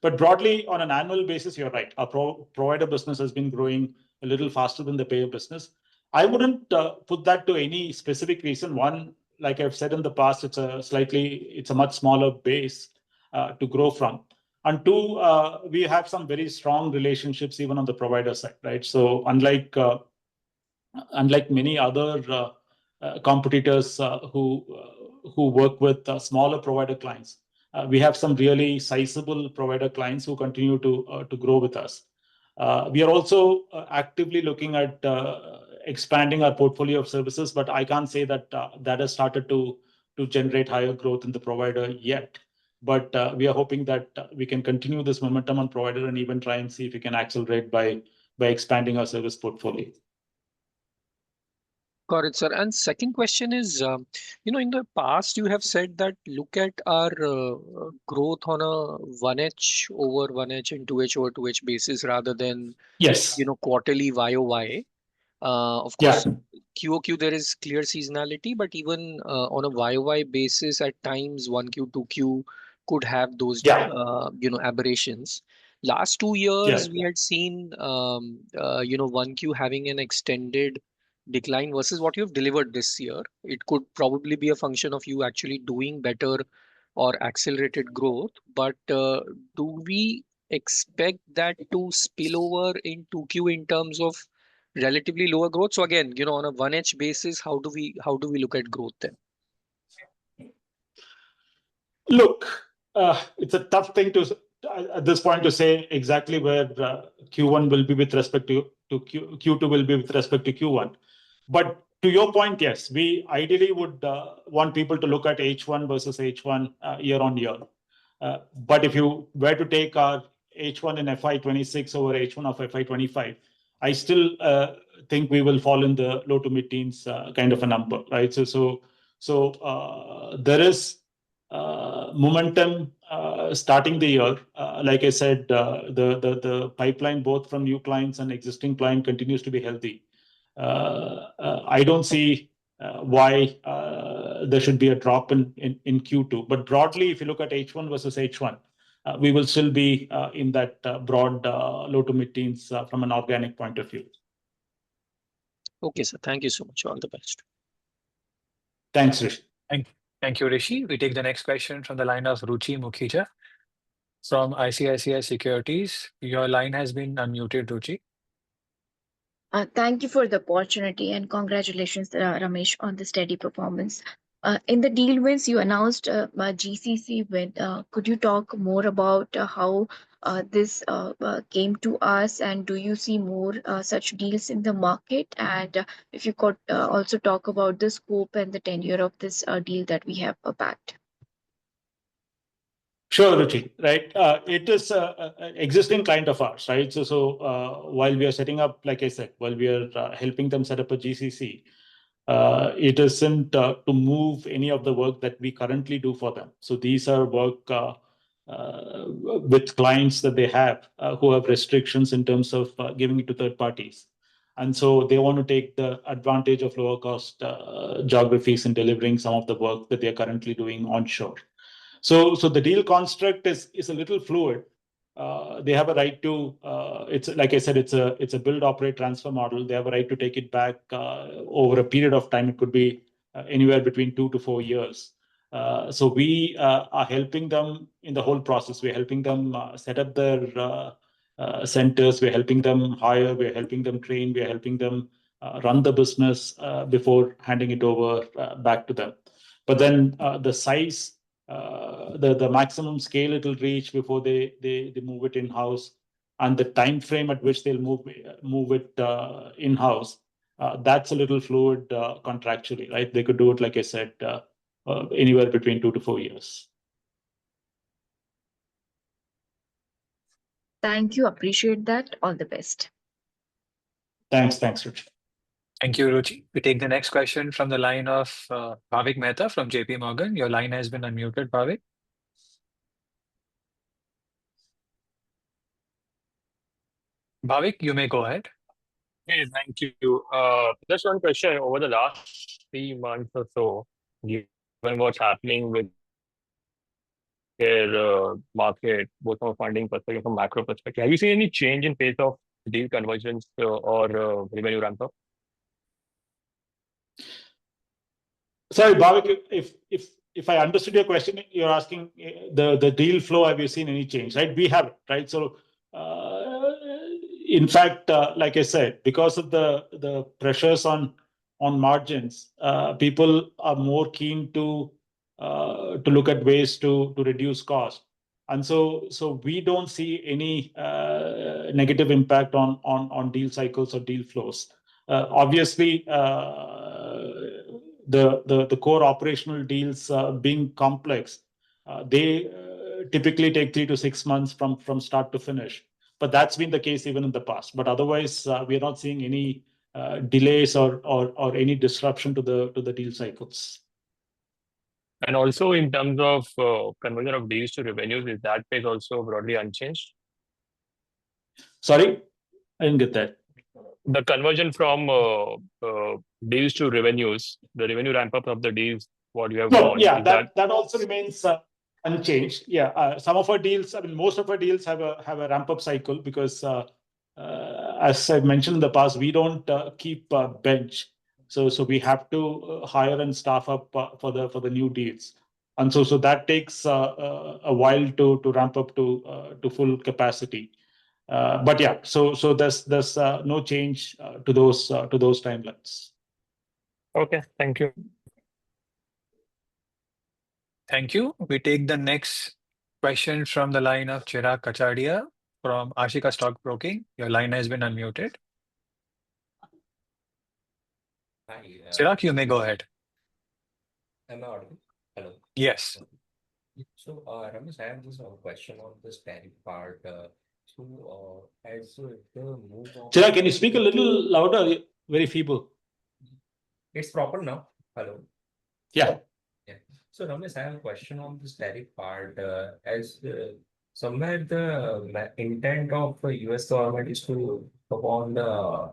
But broadly, on an annual basis, you're right. Our provider business has been growing a little faster than the payer business. I wouldn't put that to any specific reason. One, like I've said in the past, it's a much smaller base to grow from. And two, we have some very strong relationships even on the provider side, right? So unlike many other competitors who work with smaller provider clients, we have some really sizable provider clients who continue to grow with us. We are also actively looking at expanding our portfolio of services, but I can't say that that has started to to generate higher growth in the provider yet. But we are hoping that we can continue this momentum on provider and even try and see if we can accelerate by expanding our service portfolio. Got it, sir. And second question is, in the past, you have said that look at our growth on a 1H over 1H and 2H over 2H basis rather than, Yes. Quarterly YOY. Of course, QOQ, there is clear seasonality, but even on a YOY basis, at times 1Q, 2Q could have those, aberrations. Last 2 years, we had seen, 1Q having an extended decline versus what you've delivered this year. It could probably be a function of you actually doing better or accelerated growth. But do we expect that to spill over in 2Q in terms of relatively lower growth? So again, on a 1H basis, how do we look at growth then? Look, it's a tough thing to at this point to say exactly where Q1 will be with respect to Q2 will be with respect to Q1. But to your point, yes, we ideally would want people to look at H1 versus H1 year on year. But if you were to take our H1 in FY26 over H1 of FY25, I still think we will fall in the low to mid-teens kind of a number, right? So there is momentum starting the year. Like I said, the pipeline both from new clients and existing client continues to be healthy. I don't see why there should be a drop in Q2. But broadly, if you look at H1 versus H1, we will still be in that broad low to mid-teens from an organic point of view. Okay, sir. Thank you so much. All the best. Thanks, Rishi. Thank you, Rishi. We take the next question from the line of Ruchi Mukhija from ICICI Securities. Your line has been unmuted, Ruchi. Thank you for the opportunity and congratulations, Ramesh, on the steady performance. In the deal wins, you announced GCC win. Could you talk more about how this came to us, and do you see more such deals in the market? And if you could also talk about the scope and the tenure of this deal that we have backed. Sure, Ruchi, right? It is an existing client of ours, right? So while we are setting up, like I said, while we are helping them set up a GCC, it isn't to move any of the work that we currently do for them. So these are work with clients that they have who have restrictions in terms of giving it to third parties. And so they want to take the advantage of lower cost geographies in delivering some of the work that they are currently doing onshore. So the deal construct is a little fluid. They have a right to, it's like I said, it's a build, operate, transfer model. They have a right to take it back over a period of time. It could be anywhere between 2 to 4 years. So we are helping them in the whole process. We're helping them set up their centers. We're helping them hire. We're helping them train. We're helping them run the business before handing it over back to them. But then the size, the maximum scale it will reach before they move it in-house, and the time frame at which they'll move it in-house, that's a little fluid contractually, right? They could do it, like I said, anywhere between 2 to 4 years. Thank you. Appreciate that. All the best. Thanks, Ruchi. Thank you, Ruchi. We take the next question from the line of Bhavik Mehta from JP Morgan. Your line has been unmuted, Bhavik. Bhavik, you may go ahead. Hey, thank you. Just one question. Over the last 3 months or so, given what's happening with their market, both from a funding perspective, from macro perspective, have you seen any change in pace of deal conversions or revenue ramp up? Sorry, Bhavik, if I understood your question, you're asking the deal flow, have you seen any change, right? We haven't, right? So in fact, like I said, because of the pressures on margins, people are more keen to look at ways to reduce cost. And so we don't see any negative impact on deal cycles or deal flows. Obviously, the core operational deals being complex, they typically take 3 to 6 months from start to finish. But that's been the case even in the past. But otherwise, we are not seeing any delays or any disruption to the deal cycles. And also in terms of conversion of deals to revenues, is that pace also broadly unchanged? Sorry, I didn't get that. The conversion from deals to revenues, the revenue ramp up of the deals, what you have No, won, yeah, is that also remains unchanged. Yeah, some of our deals, I mean, most of our deals have a ramp up cycle because, as I've mentioned in the past, we don't keep bench, so we have to hire and staff up for the new deals, and so that takes a while to ramp up to full capacity. But yeah, so there's no change to those timelines. okay? Thank you. Thank you. We take the next question from the line of Chirag Kacharia from Ashika Stock Broking. Your line has been unmuted. Hi, Chirag, you may go ahead. am I audible? Hello. Yes. So, Ramesh, I have just a question on this tariff part. As the move on. Chirag, can you speak a little louder? Very feeble. It's proper now. Hello. Yeah. So, Ramesh, I have a question on this tariff part. As somewhere the intent of the US government is to upon the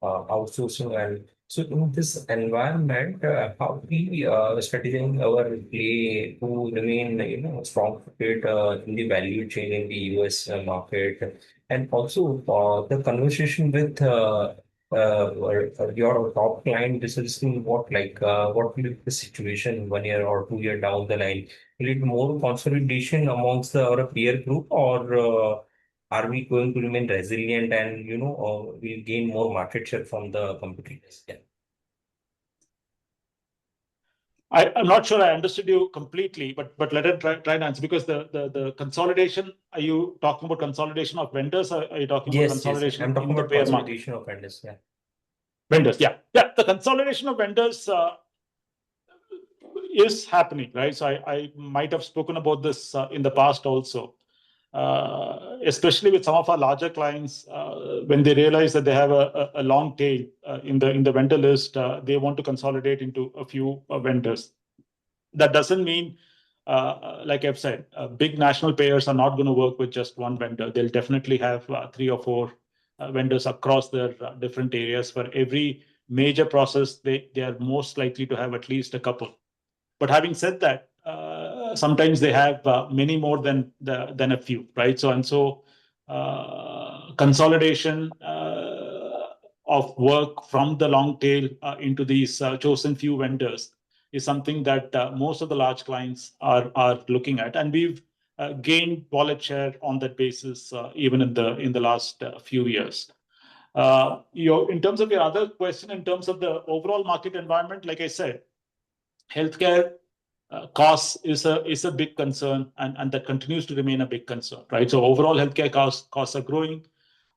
outsourcing, and so in this environment, how we strategizing our play to remain, strong footed in the value chain in the US market, and also the conversation with your top client. This is what what will be the situation 1 year or 2 year down the line? Will it more consolidation amongst our peer group, or are we going to remain resilient and we'll gain more market share from the competitors? Yeah. I'm not sure I understood you completely, but let it try and answer, because the consolidation, are you talking about consolidation of vendors, or are you talking about consolidation I'm talking in the about payer market? consolidation of vendors. Yeah. Vendors, yeah. The consolidation of vendors is happening, right? So I might have spoken about this in the past also. Especially with some of our larger clients, when they realize that they have a long tail in the vendor list, they want to consolidate into a few vendors. That doesn't mean, like I've said, big national payers are not going to work with just one vendor. They'll definitely have 3 or 4 vendors across their different areas. For every major process, they are most likely to have at least a couple. But having said that, sometimes they have many more than a few, right? So consolidation of work from the long tail into these chosen few vendors is something that most of the large clients are looking at, and we've gained wallet share on that basis even in the last few years. In terms of your other question, in terms of the overall market environment, like I said, healthcare costs is a big concern, and that continues to remain a big concern, right? So overall healthcare costs are growing.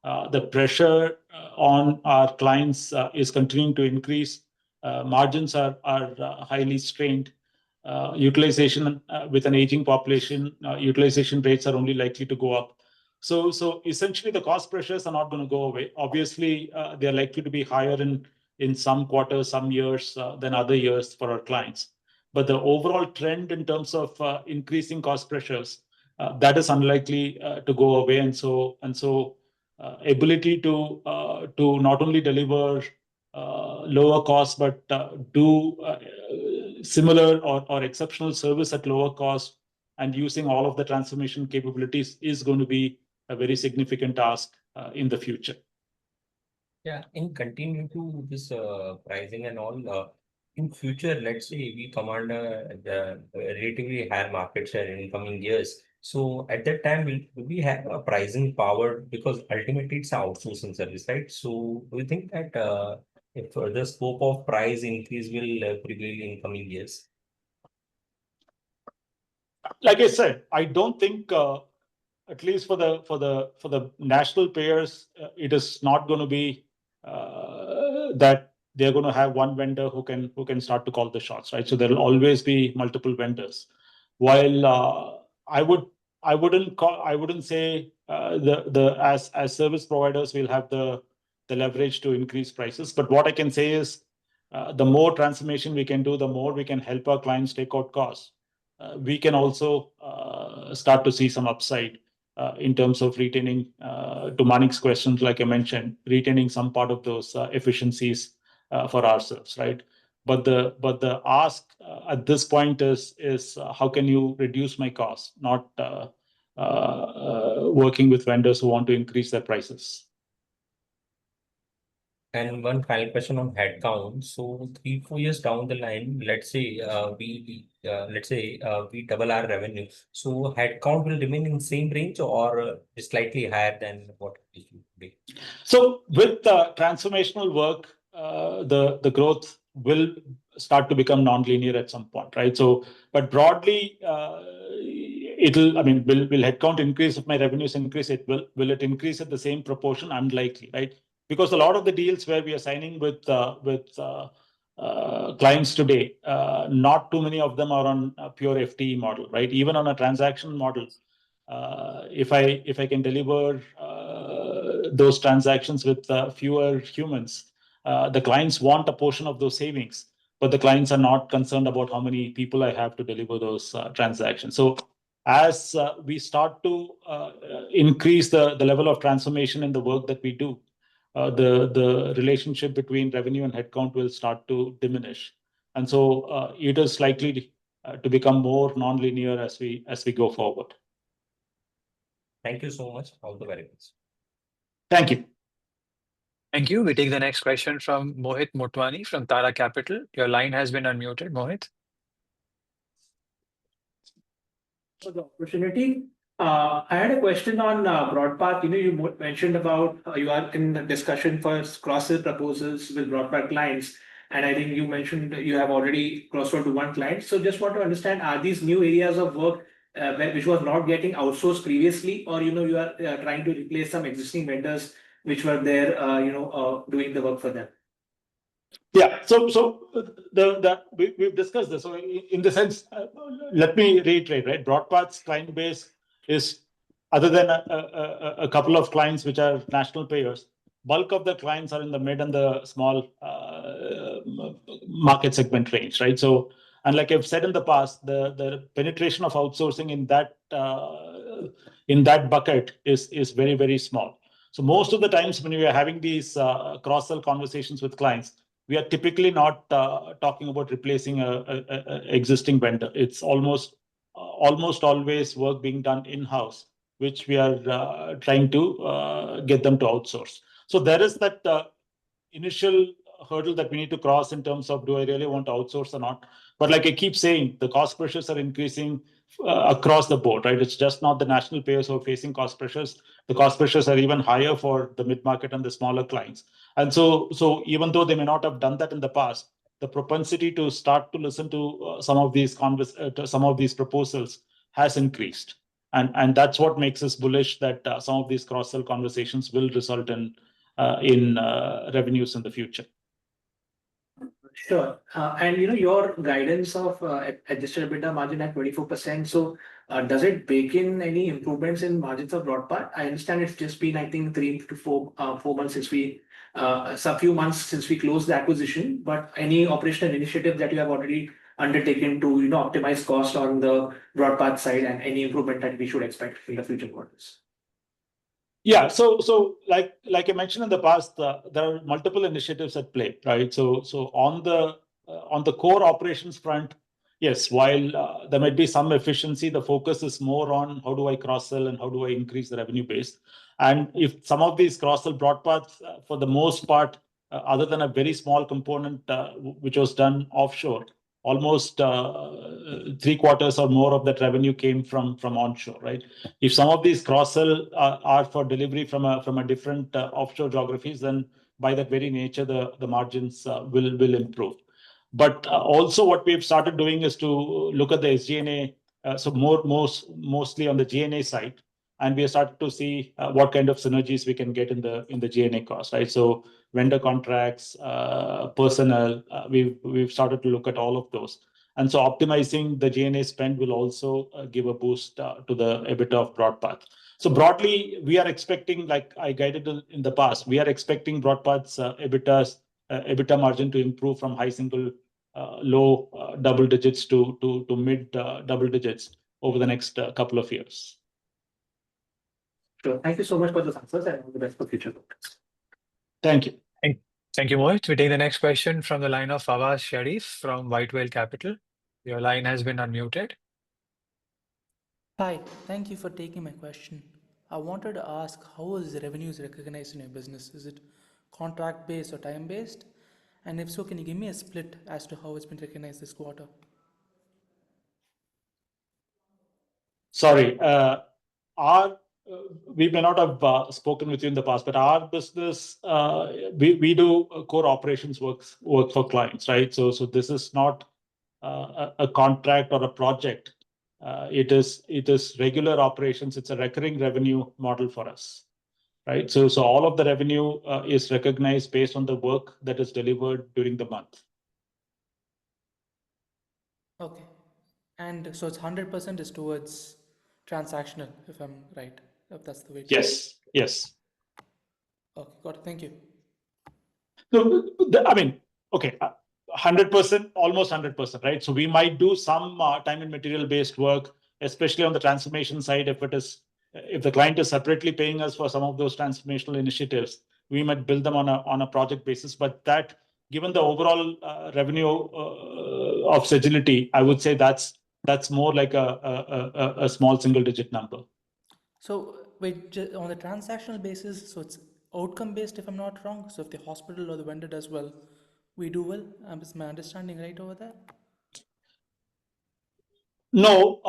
The pressure on our clients is continuing to increase. Margins are highly strained. Utilization with an aging population, utilization rates are only likely to go up. So essentially the cost pressures are not going to go away. Obviously, they are likely to be higher in some quarters, some years than other years for our clients. But the overall trend in terms of increasing cost pressures, that is unlikely to go away. And so ability to not only deliver lower cost, but do similar or exceptional service at lower cost, and using all of the transformation capabilities is going to be a very significant task in the future. Yeah, in continue to this pricing and all, in future, let's say we command the relatively higher market share in coming years. So at that time, will we have a pricing power, because ultimately it's an outsourcing service, right? So do you think that if the scope of price increase will prevail in coming years? Like I said, I don't think, at least for the national payers, it is not going to be that they're going to have one vendor who can start to call the shots, right? So there will always be multiple vendors. While I wouldn't say as service providers we'll have the leverage to increase prices. But what I can say is the more transformation we can do, the more we can help our clients take out costs. We can also start to see some upside in terms of retaining, to Manik's questions, like I mentioned, retaining some part of those efficiencies for ourselves, right? But the ask at this point is how can you reduce my costs, not working with vendors who want to increase their prices. And one final question on headcount. So 3-4 years down the line, let's say we double our revenue. So headcount will remain in the same range or slightly higher than what it should be. So with transformational work, the growth will start to become non-linear at some point, right? So, but broadly, will headcount increase if my revenues increase? Will it increase at the same proportion? Unlikely, right? Because a lot of the deals where we are signing with clients today, not too many of them are on a pure FTE model, right? Even on a transaction model, if I can deliver those transactions with fewer humans, the clients want a portion of those savings, but the clients are not concerned about how many people I have to deliver those transactions. So as we start to increase the level of transformation in the work that we do, the relationship between revenue and headcount will start to diminish. And so it is likely to become more non-linear as we go forward. Thank you so much. All the very best. Thank you. Thank you. We take the next question from Mohit Motwani from Tara Capital. Your line has been unmuted, Mohit. For the opportunity. I had a question on BroadPath. You mentioned about you are in the discussion for cross-sell proposals with BroadPath clients, and I think you mentioned you have already crossed over to one client. So just want to understand, are these new areas of work which was not getting outsourced previously, or you are trying to replace some existing vendors which were there, doing the work for them? Yeah, so we've discussed this. So in the sense, let me reiterate, right? BroadPath's client base is, other than a couple of clients which are national payers, bulk of the clients are in the mid and the small market segment range, right? So, and like I've said in the past, the penetration of outsourcing in that bucket is very, very small. So most of the times when we are having these cross-sell conversations with clients, we are typically not talking about replacing a existing vendor. It's almost always work being done in-house, which we are trying to get them to outsource. So there is that initial hurdle that we need to cross in terms of, do I really want to outsource or not? But like I keep saying, the cost pressures are increasing across the board, right? It's just not the national payers who are facing cost pressures. The cost pressures are even higher for the mid-market and the smaller clients. And so even though they may not have done that in the past, the propensity to start to listen to some of these proposals has increased. And that's what makes us bullish that some of these cross-sell conversations will result in revenues in the future. Sure. And your guidance of adjusted EBITDA margin at 24%. So does it bake in any improvements in margins of BroadPath? I understand it's just been, I think, 3 to 4 months since a few months since we closed the acquisition. But any operational initiative that you have already undertaken to optimize cost on the BroadPath side, and any improvement that we should expect in the future quarters? Yeah, so like I mentioned in the past, there are multiple initiatives at play, right? So on the core operations front, yes, while there might be some efficiency, the focus is more on how do I cross-sell and how do I increase the revenue base. And if some of these cross-sell BroadPaths, for the most part, other than a very small component which was done offshore, almost 3/4 or more of that revenue came from onshore, right? If some of these cross-sell are for delivery from a different offshore geographies, then by that very nature, the margins will improve. But also what we've started doing is to look at the SG&A, so mostly on the G&A side, and we have started to see what kind of synergies we can get in the G&A cost, right? So vendor contracts, personnel, we've started to look at all of those. And so optimizing the G&A spend will also give a boost to the EBITDA of BroadPath. So broadly, we are expecting, like I guided in the past, we are expecting BroadPath's EBITDA margin to improve from high single, low double digits to mid double digits over the next couple of years. Sure. Thank you so much for those answers and all the best for future. Thank you. Thank you, Mohit. We take the next question from the line of Fawaz Sharif from White Whale Capital. Your line has been unmuted. Hi, thank you for taking my question. I wanted to ask, how is revenues recognized in your business? Is it contract-based or time-based? And if so, can you give me a split as to how it's been recognized this quarter? Sorry, we may not have spoken with you in the past, but our business, we do core operations work for clients, right? So this is not a contract or a project. It is regular operations. It's a recurring revenue model for us, right? So all of the revenue is recognized based on the work that is delivered during the month. Okay. And so it's 100% is towards transactional, if I'm right, if that's the way to. Yes. Okay, got it. Thank you. So, I mean, okay, 100%, almost 100%, right? So we might do some time and material based work, especially on the transformation side. If the client is separately paying us for some of those transformational initiatives, we might build them on a project basis. But that, given the overall revenue of Sagility, I would say that's more like a small single digit number. So wait, on the transactional basis, so it's outcome based, if I'm not wrong. So if the hospital or the vendor does well, we do well. Is my understanding right over there? No,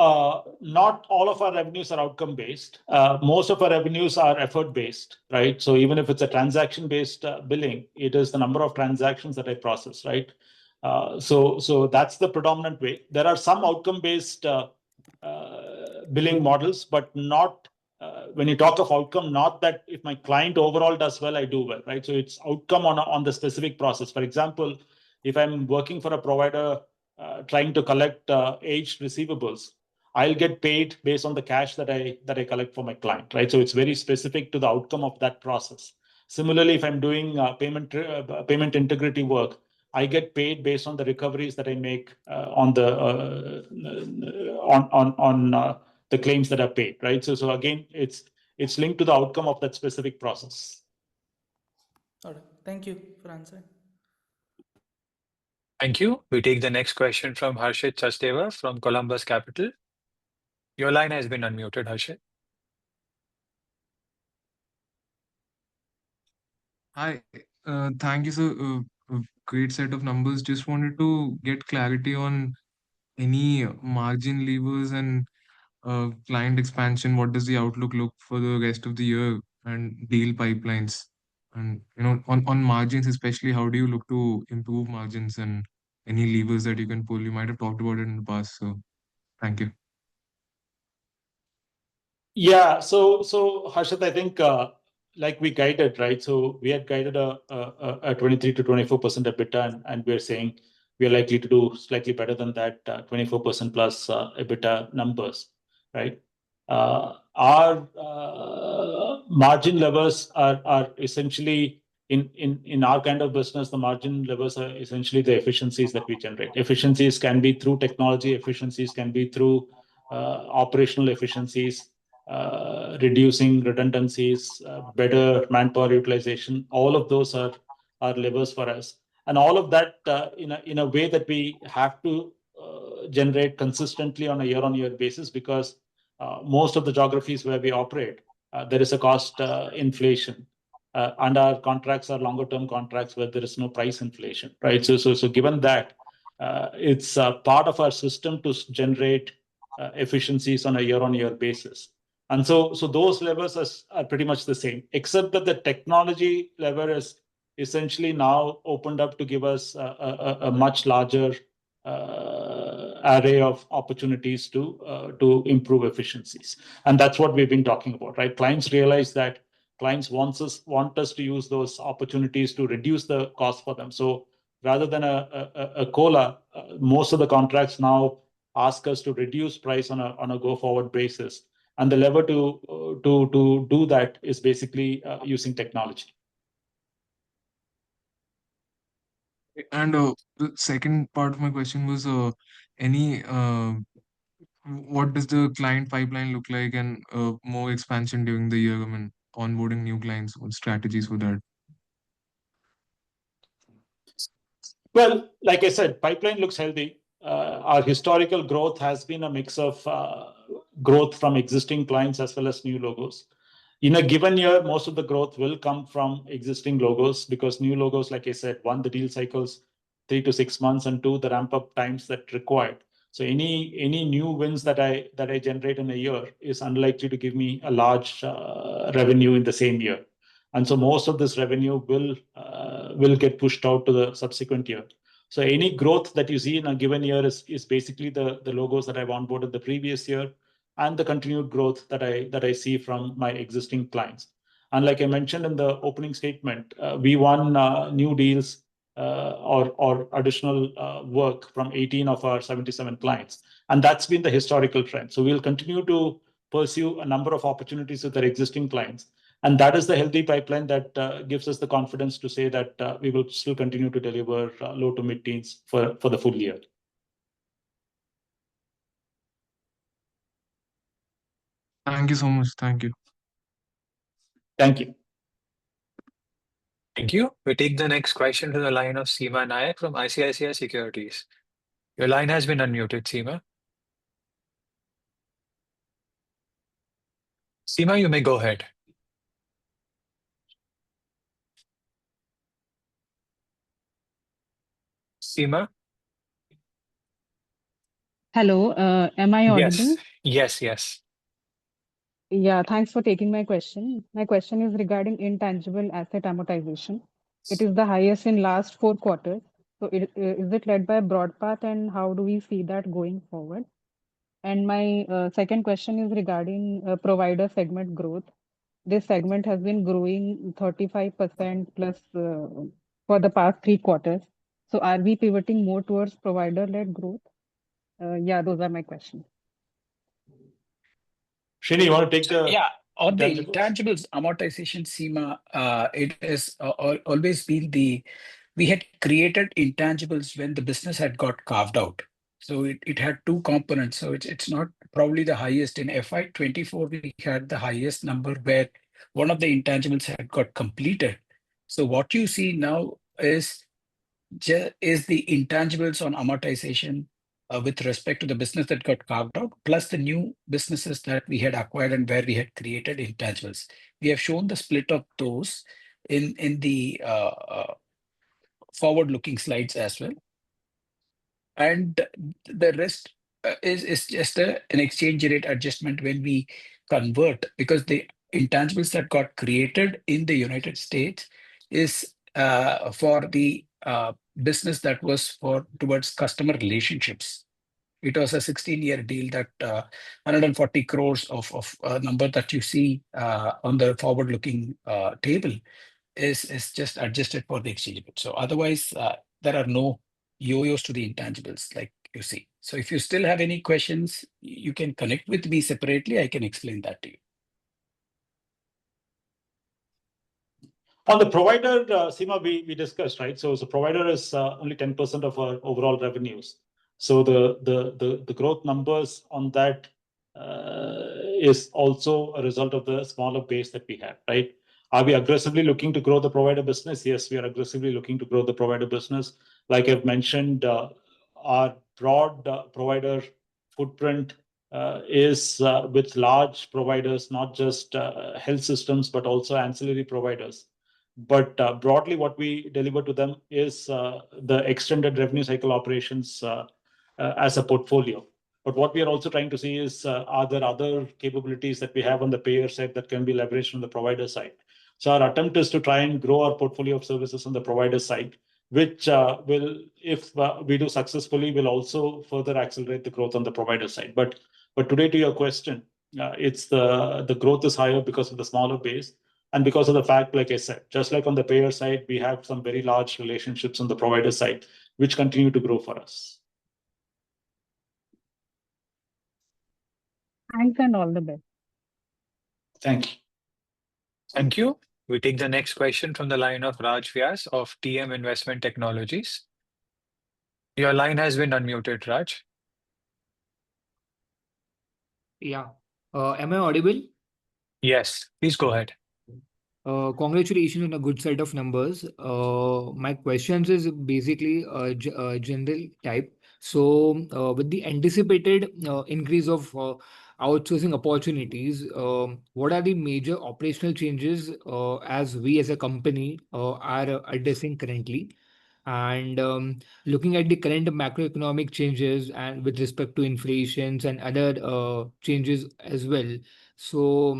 not all of our revenues are outcome based. Most of our revenues are effort based, right? So even if it's a transaction based billing, it is the number of transactions that I process, right? So that's the predominant way. There are some outcome based billing models, but not when you talk of outcome, not that if my client overall does well, I do well, right? So it's outcome on the specific process. For example, if I'm working for a provider trying to collect aged receivables, I'll get paid based on the cash that I collect for my client, right? So it's very specific to the outcome of that process. Similarly, if I'm doing payment integrity work, I get paid based on the recoveries that I make on the claims that are paid, right? So again, it's linked to the outcome of that specific process. All right. Thank you for answering. Thank you. We take the next question from Harshit Sachdeva from Columbus Capital. Your line has been unmuted, Harshit. Hi, thank you, sir. Great set of numbers. Just wanted to get clarity on any margin levers and client expansion. What does the outlook look for the rest of the year and deal pipelines? And on margins especially, how do you look to improve margins and any levers that you can pull? You might have talked about it in the past, so thank you. Yeah, so Harshit, I think like we guided, right? So we had guided a 23 to 24% EBITDA, and we're saying we are likely to do slightly better than that, 24% plus EBITDA numbers, right? Our margin levers are essentially in our kind of business. The margin levers are essentially the efficiencies that we generate. Efficiencies can be through technology. Efficiencies can be through operational efficiencies. Reducing redundancies, better manpower utilization, all of those are levers for us. And all of that in a way that we have to generate consistently on a year-on-year basis, because most of the geographies where we operate, there is a cost inflation. And our contracts are longer-term contracts where there is no price inflation, right? So given that, it's part of our system to generate efficiencies on a year-on-year basis. And so those levers are pretty much the same, except that the technology lever is essentially now opened up to give us a much larger array of opportunities to improve efficiencies. And that's what we've been talking about, right? Clients realize that clients want us to use those opportunities to reduce the cost for them. So rather than a COLA, most of the contracts now ask us to reduce price on a go forward basis. And the lever to do that is basically using technology. And the second part of my question was what does the client pipeline look like, and more expansion during the year? I mean, onboarding new clients, what strategies for that? Well, like I said, pipeline looks healthy. Our historical growth has been a mix of growth from existing clients as well as new logos. In a given year, most of the growth will come from existing logos, because new logos, like I said, one, the deal cycles 3 to 6 months, and two, the ramp up times that required. So any new wins that I generate in a year is unlikely to give me a large revenue in the same year. And so most of this revenue will get pushed out to the subsequent year. So any growth that you see in a given year is basically the logos that I've onboarded the previous year, and the continued growth that I see from my existing clients. And like I mentioned in the opening statement, we won new deals or additional work from 18 of our 77 clients. And that's been the historical trend. So we'll continue to pursue a number of opportunities with our existing clients. And that is the healthy pipeline that gives us the confidence to say that we will still continue to deliver low to mid-teens for the full year. Thank you so much. Thank you. Thank you. Thank you. We take the next question to the line of Seema Nayak from ICICI Securities. Your line has been unmuted, Seema. Seema, you may go ahead. Seema? Hello, am I audible? Yes. Yeah, thanks for taking my question. My question is regarding intangible asset amortization. It is the highest in last 4 quarters. So is it led by BroadPath, and how do we see that going forward? And my second question is regarding provider segment growth. This segment has been growing 35% plus for the past 3 quarters. So are we pivoting more towards provider-led growth? Yeah, those are my questions. Srini, you want to take the On the intangibles amortization, Seema, it has always been we had created intangibles when the business had got carved out. So it had 2 components. So it's not probably the highest. In FY24, we had the highest number where one of the intangibles had got completed. So what you see now is the intangibles on amortization with respect to the business that got carved out, plus the new businesses that we had acquired and where we had created intangibles. We have shown the split of those in the forward-looking slides as well. And the rest is just an exchange rate adjustment when we convert, because the intangibles that got created in the United States is for the business that was towards customer relationships. It was a 16-year deal that 140 crores of number that you see on the forward-looking table is just adjusted for the exchange rate. So otherwise, there are no yo-yos to the intangibles like you see. So if you still have any questions, you can connect with me separately. I can explain that to you. On the provider, Seema, we discussed, right? So provider is only 10% of our overall revenues. So the growth numbers on that is also a result of the smaller base that we have, right? Are we aggressively looking to grow the provider business? Yes, we are aggressively looking to grow the provider business. Like I've mentioned, our broad provider footprint is with large providers, not just health systems, but also ancillary providers. But broadly, what we deliver to them is the extended revenue cycle operations as a portfolio. But what we are also trying to see is, are there other capabilities that we have on the payer side that can be leveraged on the provider side? So our attempt is to try and grow our portfolio of services on the provider side. which will, if we do successfully, will also further accelerate the growth on the provider side. But today, to your question, it's the growth is higher because of the smaller base and because of the fact, like I said, just like on the payer side, we have some very large relationships on the provider side, which continue to grow for us. Thanks and all the best. Thank you. Thank you. We take the next question from the line of Raj Vyas of TM Investment Technologies. Your line has been unmuted, Raj. Yeah. Am I audible? Yes, please go ahead. Congratulations on a good set of numbers. My questions is basically general type. So, with the anticipated increase of outsourcing opportunities, what are the major operational changes as we as a company are addressing currently? And looking at the current macroeconomic changes and with respect to inflations and other changes as well. So,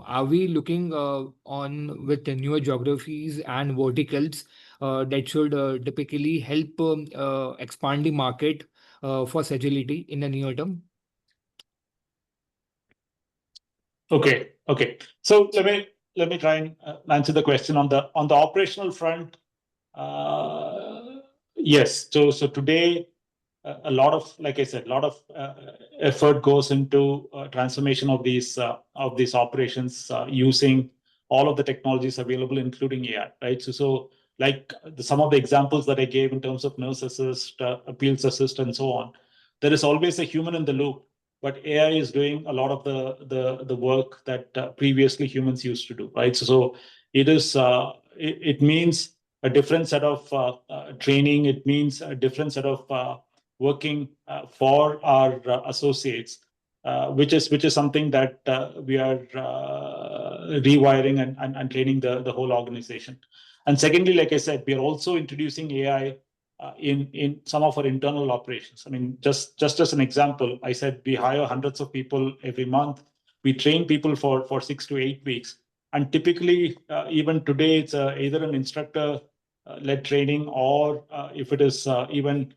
are we looking on with the newer geographies and verticals that should typically help expand the market for Sagility in the near term? Okay. So let me try and answer the question on the operational front. Yes. So today, a lot of, like I said, a lot of effort goes into transformation of these operations using all of the technologies available, including AI, right? So like some of the examples that I gave in terms of nurse assist, appeals assist, and so on, there is always a human in the loop, but AI is doing a lot of the work that previously humans used to do, right? So it means a different set of training. It means a different set of working for our associates, which is something that we are rewiring and training the whole organization. And secondly, like I said, we are also introducing AI in some of our internal operations. I mean, just as an example, I said we hire hundreds of people every month. We train people for 6 to 8 weeks. And typically, even today, it's either an instructor-led training or if it is even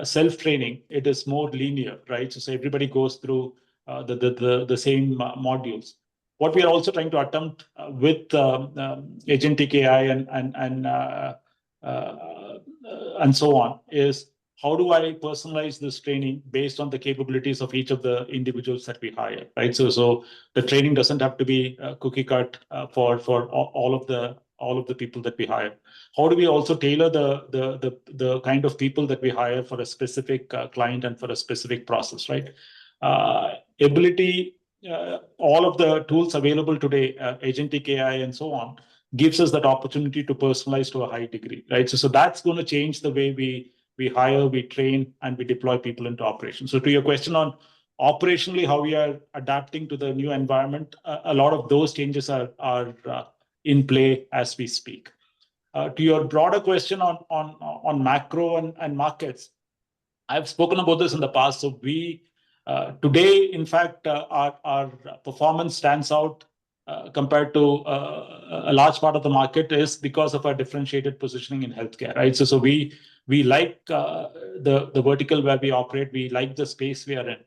self-training, it is more linear, right? So everybody goes through the same modules. What we are also trying to attempt with agentic AI and so on is how do I personalize this training based on the capabilities of each of the individuals that we hire, right? So the training doesn't have to be cookie cut for all of the people that we hire. How do we also tailor the kind of people that we hire for a specific client and for a specific process, right? All of the tools available today, agentic AI and so on, gives us that opportunity to personalize to a high degree, right? So that's going to change the way we hire, we train, and we deploy people into operations. So to your question on operationally how we are adapting to the new environment, a lot of those changes are in play as we speak. To your broader question on macro and markets, I've spoken about this in the past. So we today, in fact, our performance stands out compared to a large part of the market is because of our differentiated positioning in healthcare, right? So we like the vertical where we operate. We like the space we are in.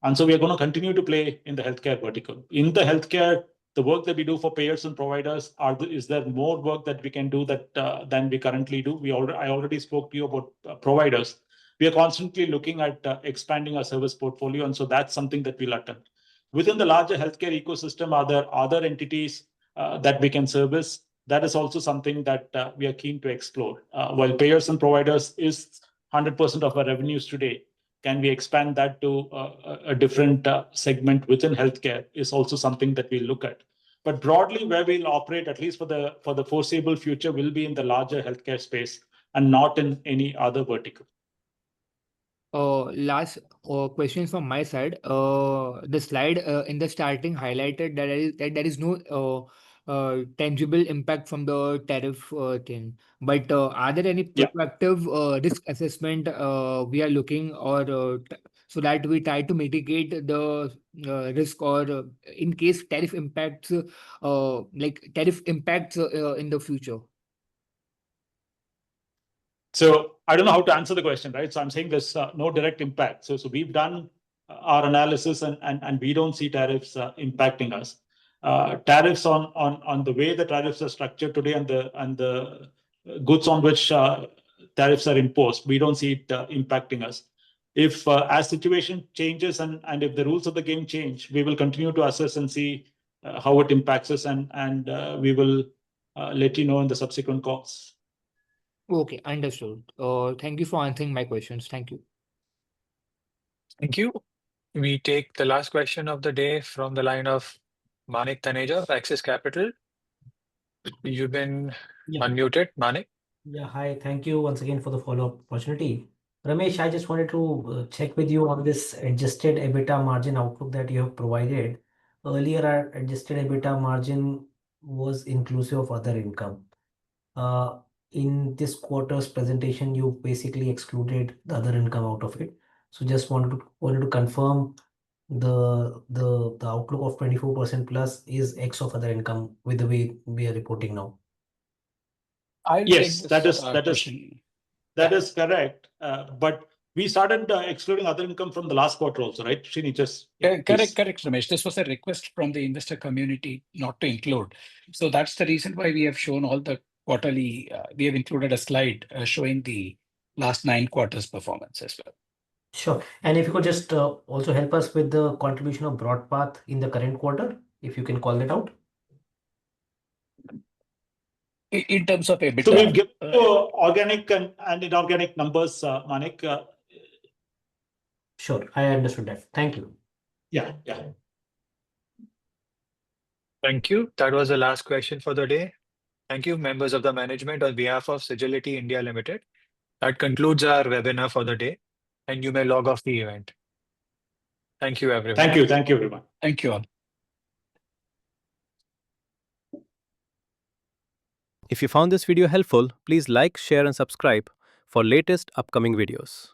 And so we are going to continue to play in the healthcare vertical. In the healthcare, the work that we do for payers and providers, is there more work that we can do than we currently do? I already spoke to you about providers. We are constantly looking at expanding our service portfolio, and so that's something that we'll attempt. Within the larger healthcare ecosystem, are there other entities that we can service? That is also something that we are keen to explore. While payers and providers is 100% of our revenues today, can we expand that to a different segment within healthcare is also something that we look at. But broadly, where we'll operate, at least for the foreseeable future, will be in the larger healthcare space and not in any other vertical. Last question from my side. The slide in the starting highlighted that there is no tangible impact from the tariff thing. But are there any proactive risk assessment we are looking or so that we try to mitigate the risk or in case tariff impacts in the future? So I don't know how to answer the question, right? So I'm saying there's no direct impact. So we've done our analysis and we don't see tariffs impacting us. Tariffs on the way the tariffs are structured today and the goods on which tariffs are imposed, we don't see it impacting us. If as situation changes and if the rules of the game change, we will continue to assess and see how it impacts us, and we will let you know in the subsequent calls. Okay, understood. Thank you for answering my questions. Thank you. Thank you. We take the last question of the day from the line of Manik Taneja of Axis Capital. You've been unmuted, Manik. Yeah, hi. Thank you once again for the follow-up opportunity. Ramesh, I just wanted to check with you on this adjusted EBITDA margin outlook that you have provided. Earlier, our adjusted EBITDA margin was inclusive of other income. In this quarter's presentation, you basically excluded the other income out of it. So just wanted to confirm the outlook of 24% plus is X of other income with the way we are reporting now. I'll Yes, take that this is question. that is correct. But we started excluding other income from the last quarter also, right? Srini, just Correct, Ramesh. This was a request from the investor community not to include. So that's the reason why we have shown all the quarterly, we have included a slide showing the last 9 quarters performance as well. Sure. And if you could just also help us with the contribution of BroadPath in the current quarter, if you can call that out. In terms of EBITDA. So we've given organic and inorganic numbers, Manik. Sure, I understood that. Thank you. Yeah. Thank you. That was the last question for the day. Thank you, members of the management, on behalf of Sagility India Limited. That concludes our webinar for the day, and you may log off the event. Thank you, everyone. Thank you, everyone. Thank you all. If you found this video helpful, please like, share, and subscribe for latest upcoming videos.